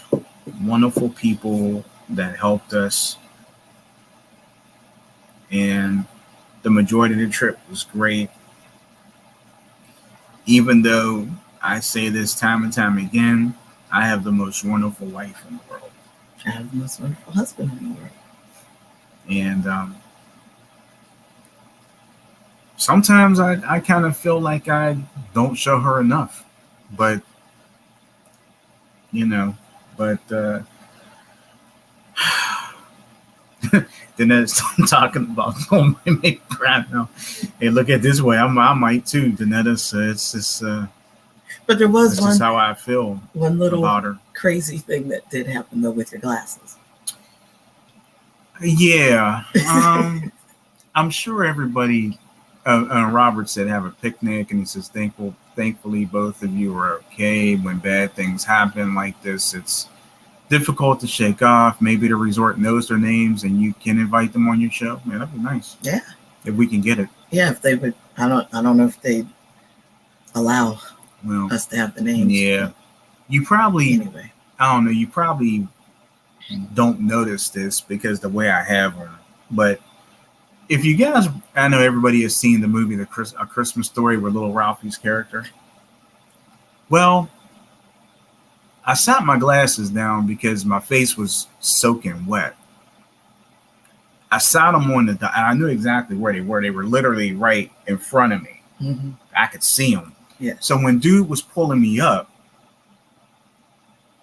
wonderful people that helped us, and the majority of the trip was great, even though I say this time and time again, I have the most wonderful wife in the world. I have the most wonderful husband in the world. And sometimes I kind of feel like I don't show her enough. But, you know, then it's talking about don't make me cry now. Hey, look at it this way. I might too, Danetta. So it's just but there was just how I feel one little about her. Crazy thing that did happen though with your glasses. Yeah. I'm sure everybody Robert said have a picnic, and he says thankfully both of you are okay. When bad things happen like this, it's difficult to shake off. Maybe the resort knows their names and you can invite them on your show. Man, that'd be nice. Yeah. If we can get it. Yeah, if they would. I don't know if they allow us to have the names. Yeah. You probably anyway. I don't know, you probably don't notice this because the way I have them. But if you guys, I know everybody has seen the movie A Christmas Story with Little Ralphie's character. Well, I sat my glasses down because my face was soaking wet. I sat them on and I knew exactly where they were. They were literally right in front of me. Mm-hmm. I could see them. Yeah. So when dude was pulling me up,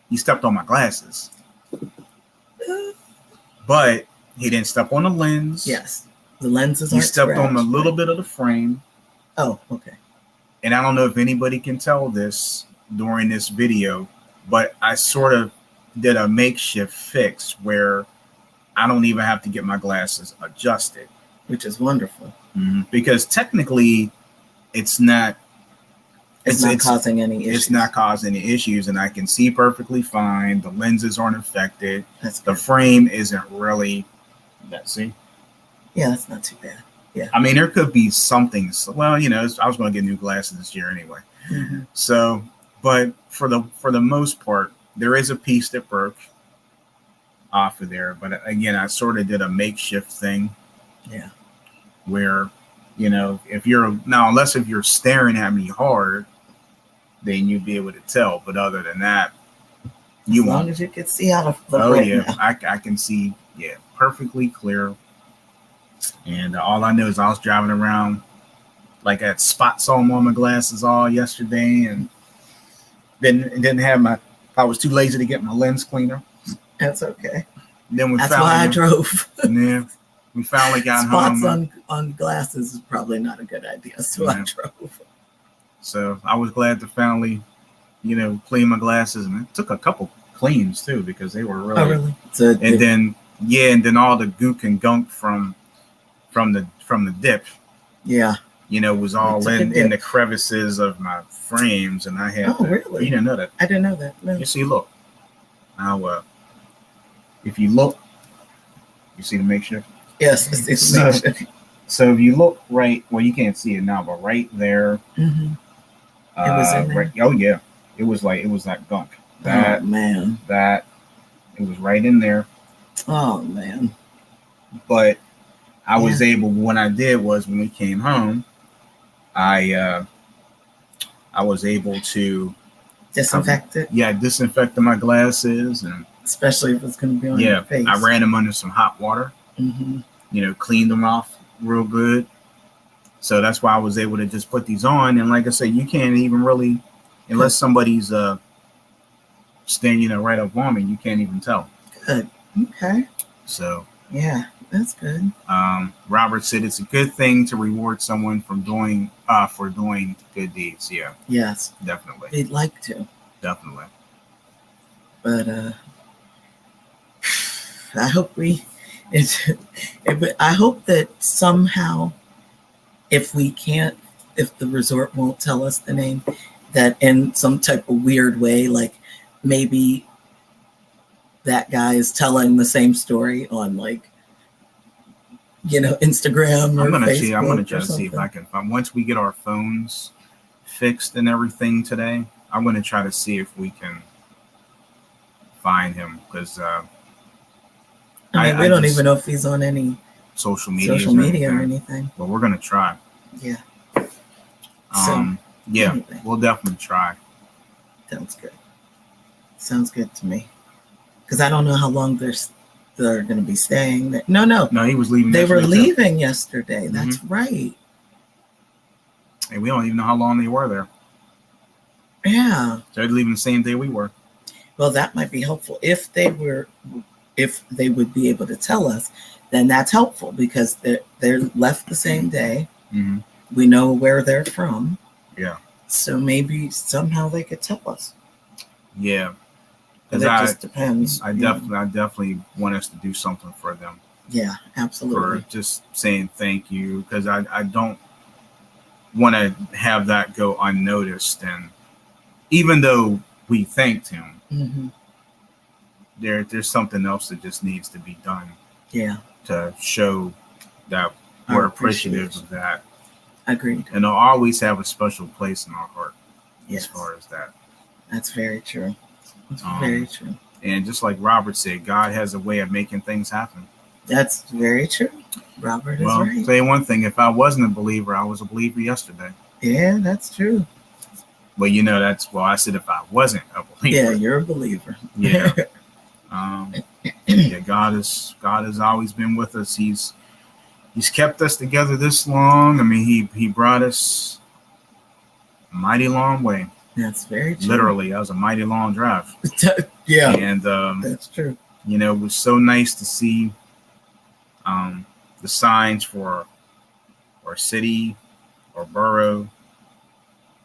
he stepped on my glasses. But he didn't step on the lens. Yes. The lenses He stepped on a little bit of the frame. Oh, okay. And I don't know if anybody can tell this during this video, but I sort of did a makeshift fix where I don't even have to get my glasses adjusted. Which is wonderful. Mm-hmm. Because technically, it's not causing any issues. It's not causing any issues, and I can see perfectly fine. The lenses aren't affected. The frame isn't really. See? Yeah, that's not too bad. Yeah. I mean, there could be something. Well, you know, I was going to get new glasses this year anyway. Mm-hmm. So, but for the most part, there is a piece that broke off of there. But again, I sort of did a makeshift thing. Yeah. Where, you know, unless if you're staring at me hard, then you'd be able to tell. But other than that, you won't. As long as you can see out of the I can see, perfectly clear. And all I know is I was driving around like I had spots on my glasses all yesterday, and didn't have I was too lazy to get my lens cleaner. That's okay. Then that's why I drove. Yeah, we finally got home. Spots on glasses is probably not a good idea, so I drove. So I was glad to finally, clean my glasses, and it took a couple cleans too because they were really. Oh, really? And then all the gook and gunk from the dip. Yeah. Was all in the crevices of my frames, and I had. Oh, really? You didn't know that? I didn't know that. No. You see, look. Now, if you look, you see the makeshift. Yes, I see the makeshift. So if you look right, well, you can't see it now, but right there. Mm-hmm. It was in there. Right, oh yeah, it was like gunk. Oh man. That it was right in there. Oh man. But I was able. What I did was when we came home, I was able to disinfect it. Yeah, disinfected my glasses, and especially if it's going to be on your face. I ran them under some hot water. Mm-hmm. Cleaned them off real good. So that's why I was able to just put these on. And like I said, you can't even really, unless somebody's standing, right up on me, you can't even tell. Good. Okay. So Yeah, that's good. Robert said it's a good thing to reward someone for doing good deeds. Yeah, Yes, definitely, they'd like to, definitely. but I hope I hope that somehow, if we can't, if the resort won't tell us the name, that in some type of weird way, like maybe that guy is telling the same story on Instagram or Facebook. I'm gonna try to see if I can find, once we get our phones fixed and everything today. I'm gonna try to see if we can find him, because we don't even know if he's on any social media or anything. But we're gonna try. Yeah. Yeah, anyway. We'll definitely try. Sounds good. Sounds good to me. Because I don't know how long they're going to be staying there. No, he was leaving. They were leaving yesterday. Mm-hmm. That's right. And we don't even know how long they were there. Yeah. They're leaving the same day we were. Well, that might be helpful. If they would be able to tell us, then that's helpful, because they're left the same day. Mm-hmm. We know where they're from. Yeah. So maybe somehow they could tell us. Yeah. Because it just depends. I definitely want us to do something for them. Yeah, absolutely. For just saying thank you, because I don't want to have that go unnoticed. And even though we thanked him, mm-hmm. there's something else that just needs to be done. Yeah. To show that we're appreciative of that. Agreed. And they'll always have a special place in our heart. Yes. As far as that. That's very true. That's very true. And just like Robert said, God has a way of making things happen. That's very true. Robert is right. I'll say one thing. If I wasn't a believer, I was a believer yesterday. Yeah, that's true. Well, I said if I wasn't a believer. Yeah, you're a believer. Yeah. Yeah, God has always been with us. He's kept us together this long. I mean, he brought us a mighty long way. That's very true. Literally, that was a mighty long drive. Yeah. And that's true. It was so nice to see the signs for our city or borough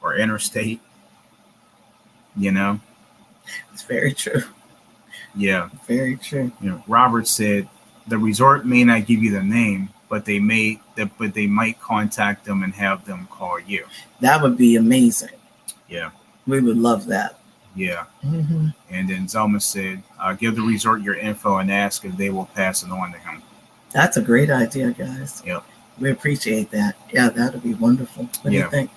or interstate. It's very true. Yeah. Very true. Robert said the resort may not give you the name, but they might contact them and have them call you. That would be amazing. Yeah. We would love that. Yeah. Mm-hmm. And then Zelma said, give the resort your info and ask if they will pass it on to him. That's a great idea, guys. Yep. We appreciate that. Yeah, that would be wonderful. What do you think?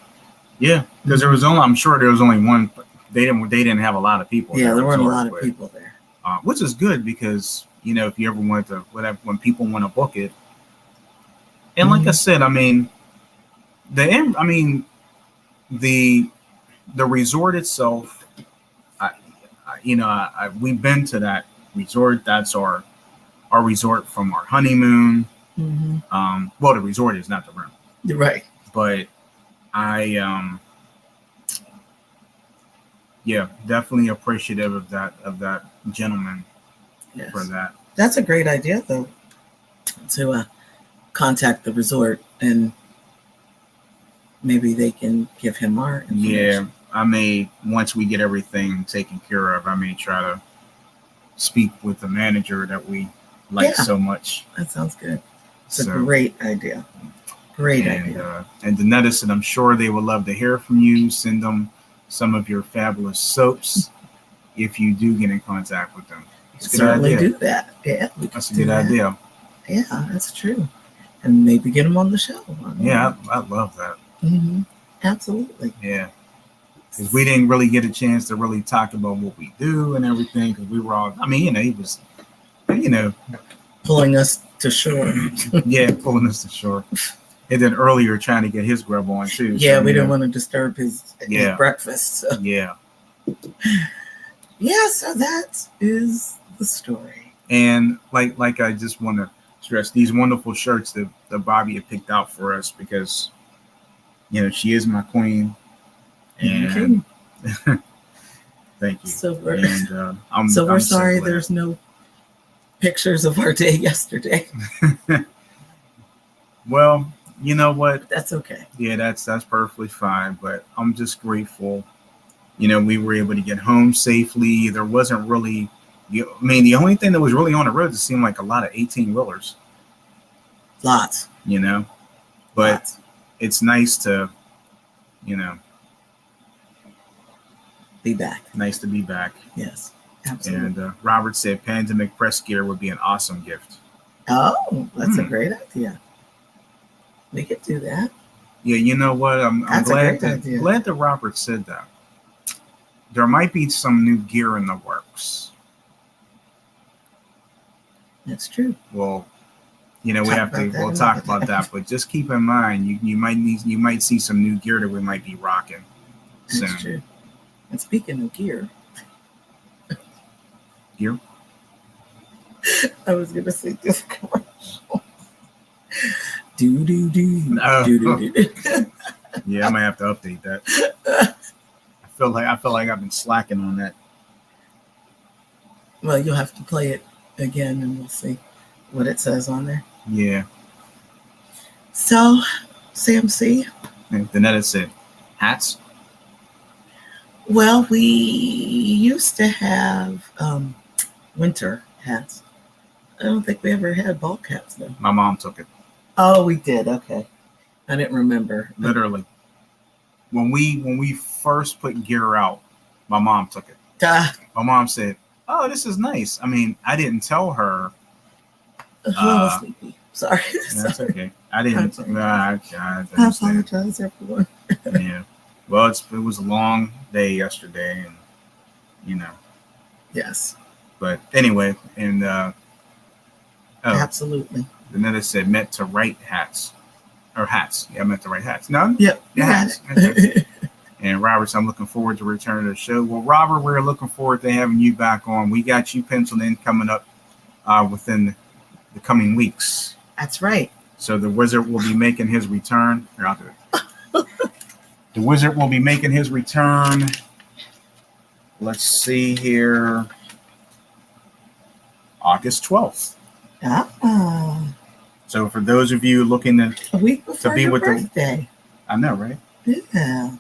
Yeah, because I'm sure there was only one. They didn't have a lot of people. Yeah, there weren't a lot of people there. Which is good, because if you ever want to, when people want to book it, and like I said, I mean, the resort itself, we've been to that resort. That's our resort from our honeymoon. Mm-hmm. Well, the resort is not the room. You're right. But definitely appreciative of that gentleman. Yes. For that. That's a great idea, though, to contact the resort, and maybe they can give him our information. Yeah, I may, once we get everything taken care of, I may try to speak with the manager that we like so much. That sounds good. It's a great idea. Great idea. And Danetta said, I'm sure they would love to hear from you. Send them some of your fabulous soaps if you do get in contact with them. Certainly do that. Yeah, that's a good idea. Yeah, that's true. And maybe get them on the show. I love that. Mm-hmm. Absolutely. Yeah. Because we didn't really get a chance to really talk about what we do and everything, because we were all, he was, pulling us to shore. Yeah, pulling us to shore. And then earlier trying to get his grub on too. Yeah, we didn't want to disturb his breakfast. So. Yeah. Yeah, so that is the story. And like I just want to stress these wonderful shirts that Bobby had picked out for us, because she is my queen. And thank you. So we're, and we're sorry there's no pictures of our day yesterday. Well, you know what? But that's okay. Yeah, that's perfectly fine. But I'm just grateful. We were able to get home safely. There wasn't really, the only thing that was really on the road, it seemed like a lot of 18-wheelers. Lots. But Lots. It's nice to, be back. Nice to be back. Yes, absolutely. And Robert said Pandemic Press gear would be an awesome gift. Oh, that's a great idea. We could do that. Yeah, you know what? I'm glad that Robert said that. There might be some new gear in the works. That's true. Well, we'll talk about that, but just keep in mind you might see some new gear that we might be rocking soon. That's true. And speaking of gear, I was gonna say this commercial. Do. Yeah, I might have to update that. I feel like I've been slacking on that. Well, you'll have to play it again, and we'll see what it says on there. Yeah. So, CMC. Danetta said, hats. Well, we used to have winter hats. I don't think we ever had ball caps though. My mom took it. Oh, we did. Okay, I didn't remember. Literally, when we first put gear out, my mom took it. My mom said, "Oh, this is nice." I mean, I didn't tell her. I'm sleepy. Sorry. That's okay. I didn't. I apologize, everyone. Yeah. Well, it was a long day yesterday, and Yes. But anyway, and absolutely. Danetta said meant to write hats. Or hats. Yeah, I meant to write hats. No? Yep. Yeah, hats. Okay. And Robert, I'm looking forward to returning to the show. Well, Robert, we're looking forward to having you back on. We got you penciled in coming up within the coming weeks. That's right. So the wizard will be making his return. Here, I'll do it. The wizard will be making his return. Let's see here. August 12th. So for those of you looking a week before your birthday. I know, right? Yeah.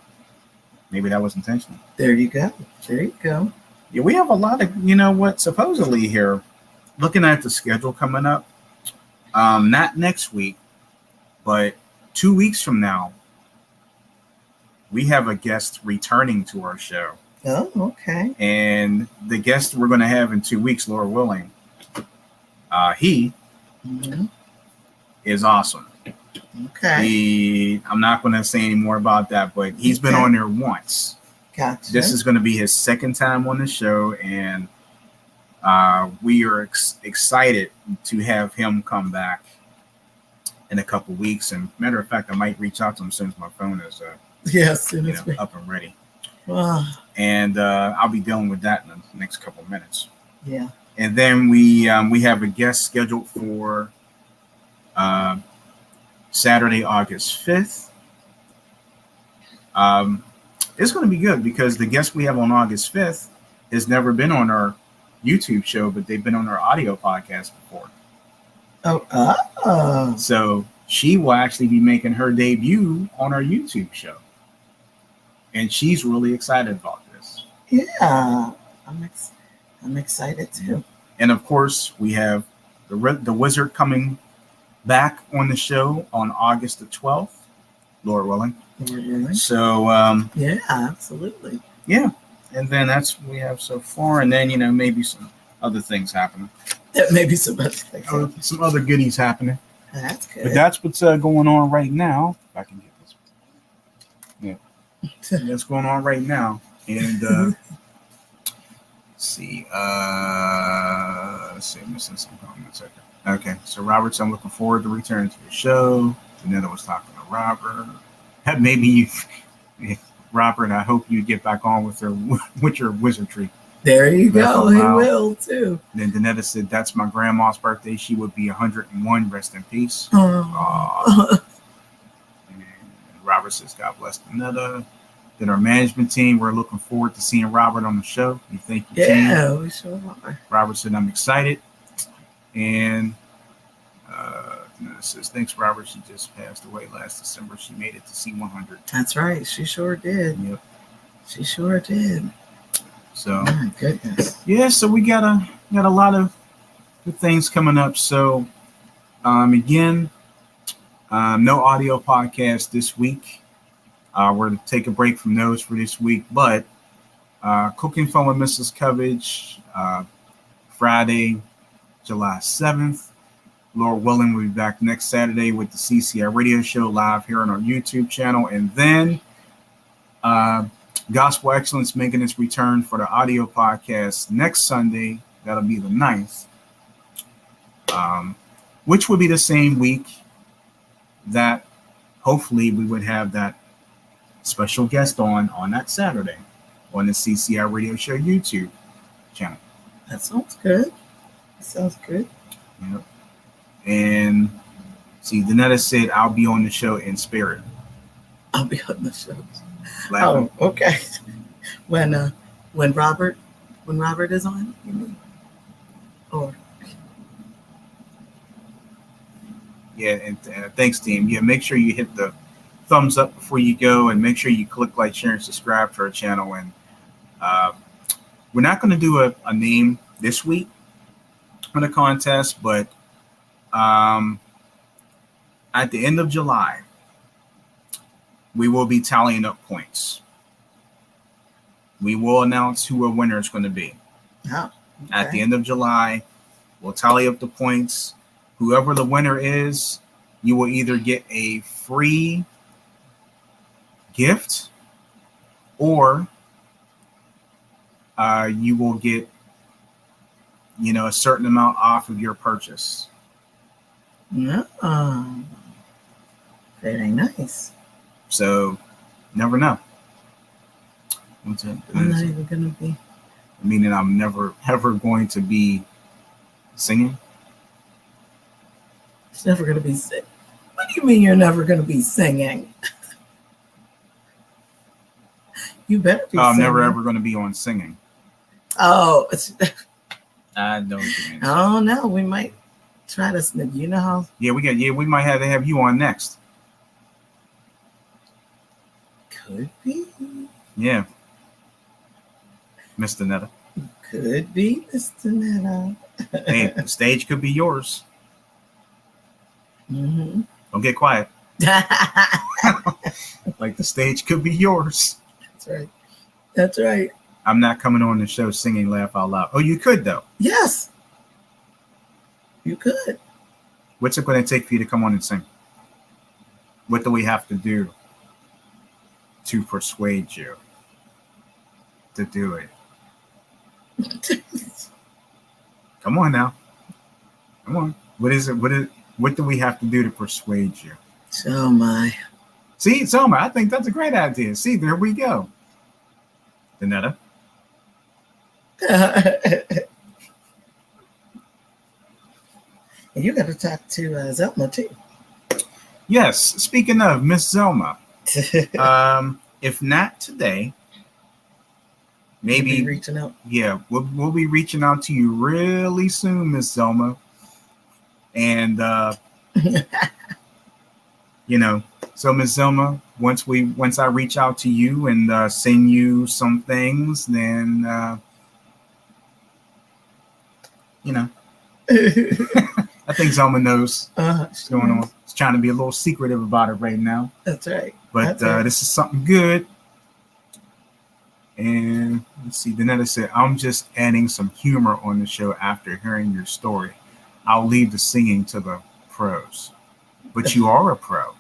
Maybe that was intentional. There you go. There you go. Yeah, we have a lot of, supposedly here, looking at the schedule coming up, not next week, but 2 weeks from now, we have a guest returning to our show. Oh, okay. And the guest we're going to have in 2 weeks, Lord willing, he is awesome. Okay. I'm not going to say any more about that, but he's been on there once. Gotcha. This is going to be his second time on the show, and we are excited to have him come back in a couple weeks. And matter of fact, I might reach out to him as soon as my phone is up and ready. And I'll be dealing with that in the next couple of minutes. Yeah. And then we have a guest scheduled for Saturday, August 5th. It's going to be good because the guest we have on August 5th has never been on our YouTube show, but they've been on our audio podcast before. Oh. So she will actually be making her debut on our YouTube show. And she's really excited about this. Yeah, I'm excited too. And of course, we have the wizard coming back on the show on August the 12th, Lord willing. So yeah, absolutely. Yeah, and then that's what we have so far, and then maybe some other things happening. Maybe some other things. Some other goodies happening. That's good. But that's what's going on right now. If I can get this. Yeah. That's going on right now. And let's see. I'm missing some comments. Okay. So Robert, I'm looking forward to returning to the show. Janetta was talking to Robert. Maybe you, Robert, I hope you get back on with your wizardry. There you go. He will too. And then Danetta said, "That's my grandma's birthday. She would be 101. Rest in peace." Oh. And Robert says, "God bless Danetta." Then our management team, we're looking forward to seeing Robert on the show. We thank you, team. Yeah, we sure are. Robert said, "I'm excited." And it says, thanks, Robert. She just passed away last December. She made it to C100. That's right. She sure did. Yep. She sure did. So, my goodness. Yeah, so we got a lot of good things coming up. So, again, no audio podcast this week. We're going to take a break from those for this week. But Cooking Fun with Mrs. Covage, Friday, July 7th. Lord willing, we'll be back next Saturday with the CCI radio show live here on our YouTube channel. And then Gospel Excellence making its return for the audio podcast next Sunday. That'll be the 9th, which will be the same week that hopefully we would have that special guest on that Saturday on the CCI radio show YouTube channel. That sounds good. Sounds good. Yep. And see, Danetta said, I'll be on the show in spirit. I'll be on the show. Laughing. Oh, okay. When Robert is on, you mean? Or yeah, and thanks, team. Yeah, make sure you hit the thumbs up before you go, and make sure you click like, share, and subscribe to our channel. And we're not going to do a name this week on the contest, but at the end of July, we will be tallying up points. We will announce who our winner is going to be. oh, okay. At the end of July, we'll tally up the points. Whoever the winner is, you will either get a free gift or you will get, a certain amount off of your purchase. Oh, very nice. So, never know. I'm not even going to be. Meaning I'm never, ever going to be singing. It's never going to be singing. What do you mean you're never going to be singing? You better be I'm singing. never, ever going to be on singing. Oh, I know what you mean. Oh no, we might try this. You know how? Yeah, we might have to have you on next. Could be. Yeah. Mr. Netta. Could be, Mr. Netta. Hey, the stage could be yours. Mm-hmm. Don't get quiet. Like the stage could be yours. That's right. That's right. I'm not coming on the show singing Laugh Out Loud. Oh, you could, though. Yes. You could. What's it going to take for you to come on and sing? What do we have to do to persuade you to do it? Come on now. Come on. What is it? What do we have to do to persuade you? Oh my. See, Selma, I think that's a great idea. See, there we go. Danetta. You got to talk to Zelma too. Yes. Speaking of Miss Zelma, if not today, maybe You'll be reaching out. Yeah, we'll be reaching out to you really soon, Miss Zelma. And so Miss Zelma, once I reach out to you and send you some things, then I think Zelma knows what's going on. She's trying to be a little secretive about it right now. That's right. But this is something good. And let's see, Danetta said, I'm just adding some humor on the show after hearing your story. I'll leave the singing to the pros. But you are a pro.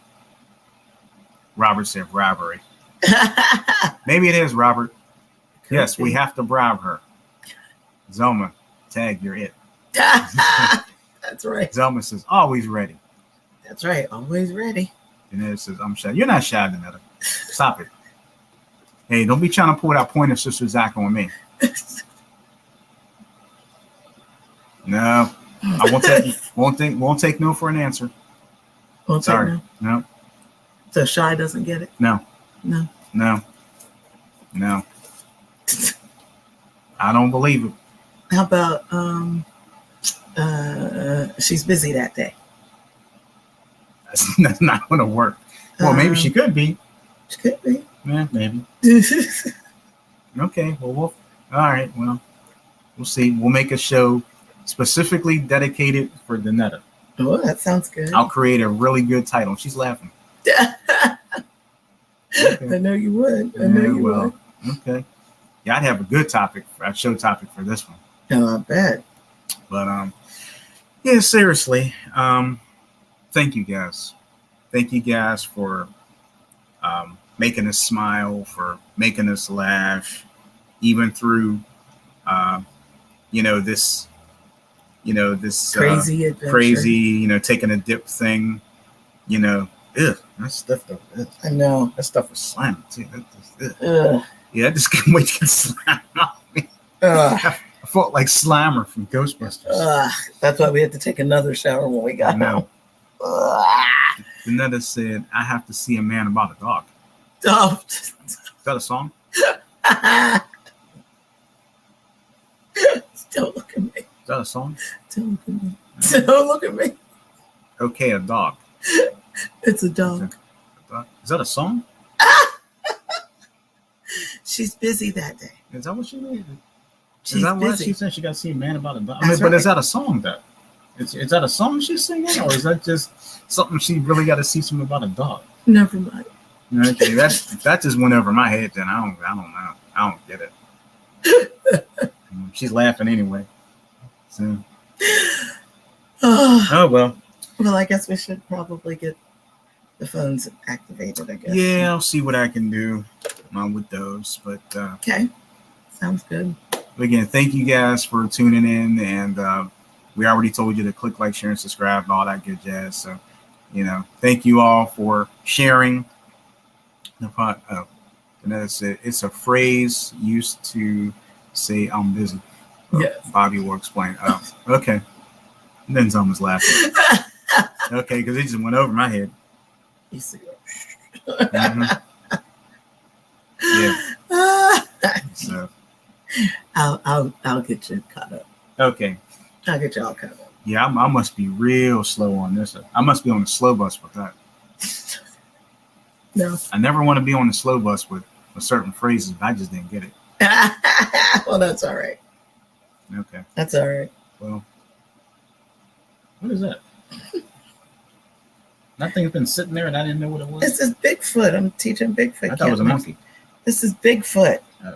Robert said robbery. Maybe it is, Robert. Yes, we have to bribe her. Zelma, tag, you're it. That's right. Zelma says, always ready. That's right. Always ready. Danetta says, I'm shy. You're not shy, Danetta. Stop it. Hey, don't be trying to pull that Pointer Sister Zach on me. No, I won't take no for an answer. Won't Sorry. take no. No. So Shy doesn't get it? No. No. No. I don't believe it. How about She's busy that day. That's not going to work. Well, maybe she could be. She could be. Yeah, maybe. Okay. Well, all right. Well, we'll see. We'll make a show specifically dedicated for Danetta. Oh, that sounds good. I'll create a really good title. She's laughing. Okay. I know you would. I know you would. Okay. Yeah, I'd have a good topic, a show topic for this one. Oh, I bet. But yeah, seriously. Thank you guys. Thank you guys for making us smile, for making us laugh, even through this crazy adventure. Crazy, taking a dip thing. That stuff though. I know. That stuff was slimy too. Yeah, I just can't wait to get slammed off me. I felt like Slimer from Ghostbusters. That's why we had to take another shower when we got home. Danetta said, I have to see a man about a dog. Oh. Is that a song? Don't look at me. Is that a song? Don't look at me. Don't look at me. Okay, a dog. It's a dog. Is that a song? She's busy that day. Is that what she did? Is that why she said she got to see a man about a dog? Right. But is that a song though? Is that a song she's singing, or is that just something she really got to see something about a dog? Never mind. Okay, that just went over my head. Then I don't know. I don't get it. She's laughing anyway. So. Oh well. Well, I guess we should probably get the phones activated. I guess. Yeah, I'll see what I can do with those. But okay, sounds good. Again, thank you guys for tuning in, and we already told you to click like, share, and subscribe, and all that good jazz. So, thank you all for sharing. Danetta said it's a phrase used to say I'm busy. Yes. Bobby will explain. Oh, okay. And then someone's laughing. Okay, because it just went over my head. You see it? Mm-hmm. Yeah. So I'll get you caught up. Okay. I'll get you all caught up. Yeah, I must be real slow on this. I must be on the slow bus with that. No. I never want to be on the slow bus with certain phrases, but I just didn't get it. Well, that's all right. Okay. That's all right. Well, what is that? That thing's been sitting there and I didn't know what it was. This is Bigfoot. I'm teaching Bigfoot. I thought it was a monkey. This is Bigfoot. Oh.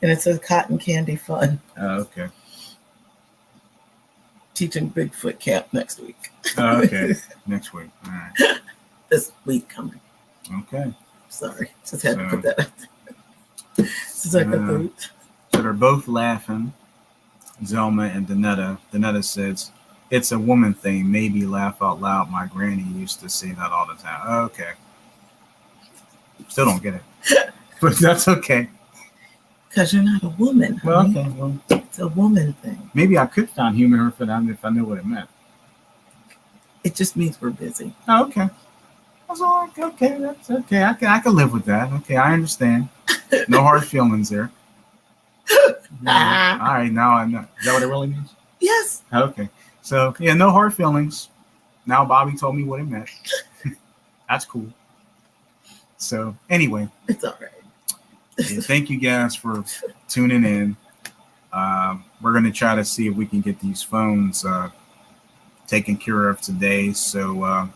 And it says cotton candy fun. Oh, okay. Teaching Bigfoot camp next week. Oh, okay. Next week. All right. This week coming. Okay. Sorry. Just had to put that out there. So they're both laughing. Zelma and Danetta. Danetta says, it's a woman thing. Maybe laugh out loud. My granny used to say that all the time. Oh, okay. Still don't get it. But that's okay. Because you're not a woman. Well, honey. okay. Well, it's a woman thing. Maybe I could find humor if I knew what it meant. It just means we're busy. Oh, okay. That's all right. Okay, that's okay. I can live with that. Okay, I understand. No hard feelings there. Yeah. All right, now I know. Is that what it really means? Yes. Okay. So, yeah, no hard feelings. Now Bobby told me what it meant. That's cool. So, anyway. It's all right. Yeah, thank you guys for tuning in. We're going to try to see if we can get these phones taken care of today. So,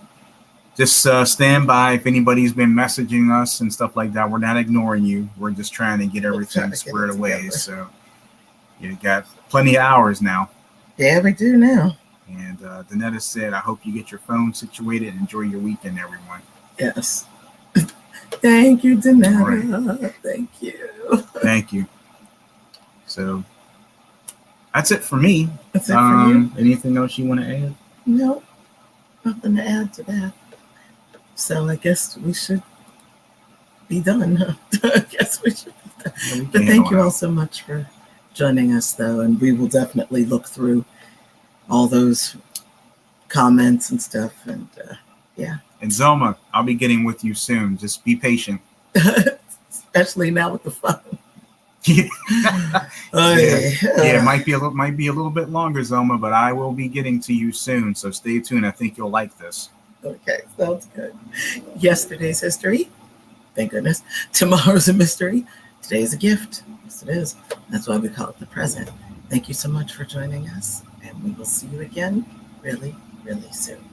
just stand by if anybody's been messaging us and stuff like that. We're not ignoring you. We're just trying to get everything squared away. So, you got plenty of hours now. Yeah, we do now. And Danetta said, I hope you get your phone situated and enjoy your weekend, everyone. Yes. Thank you, Danetta. Right. Thank you. Thank you. So that's it for me. That's it for you. Anything else you want to add? No, nothing to add to that. So I guess we should be done. Huh? I guess we should be done. Yeah, but thank you all so much for joining us, though, and we will definitely look through all those comments and stuff. And yeah. And Zelma, I'll be getting with you soon. Just be patient. Especially now with the phone. Okay. Yeah, it might be a little bit longer, Zoma, but I will be getting to you soon. So stay tuned. I think you'll like this. Okay, sounds good. Yesterday's history. Thank goodness. Tomorrow's a mystery. Today's a gift. Yes, it is. That's why we call it the present. Thank you so much for joining us, and we will see you again really, really soon.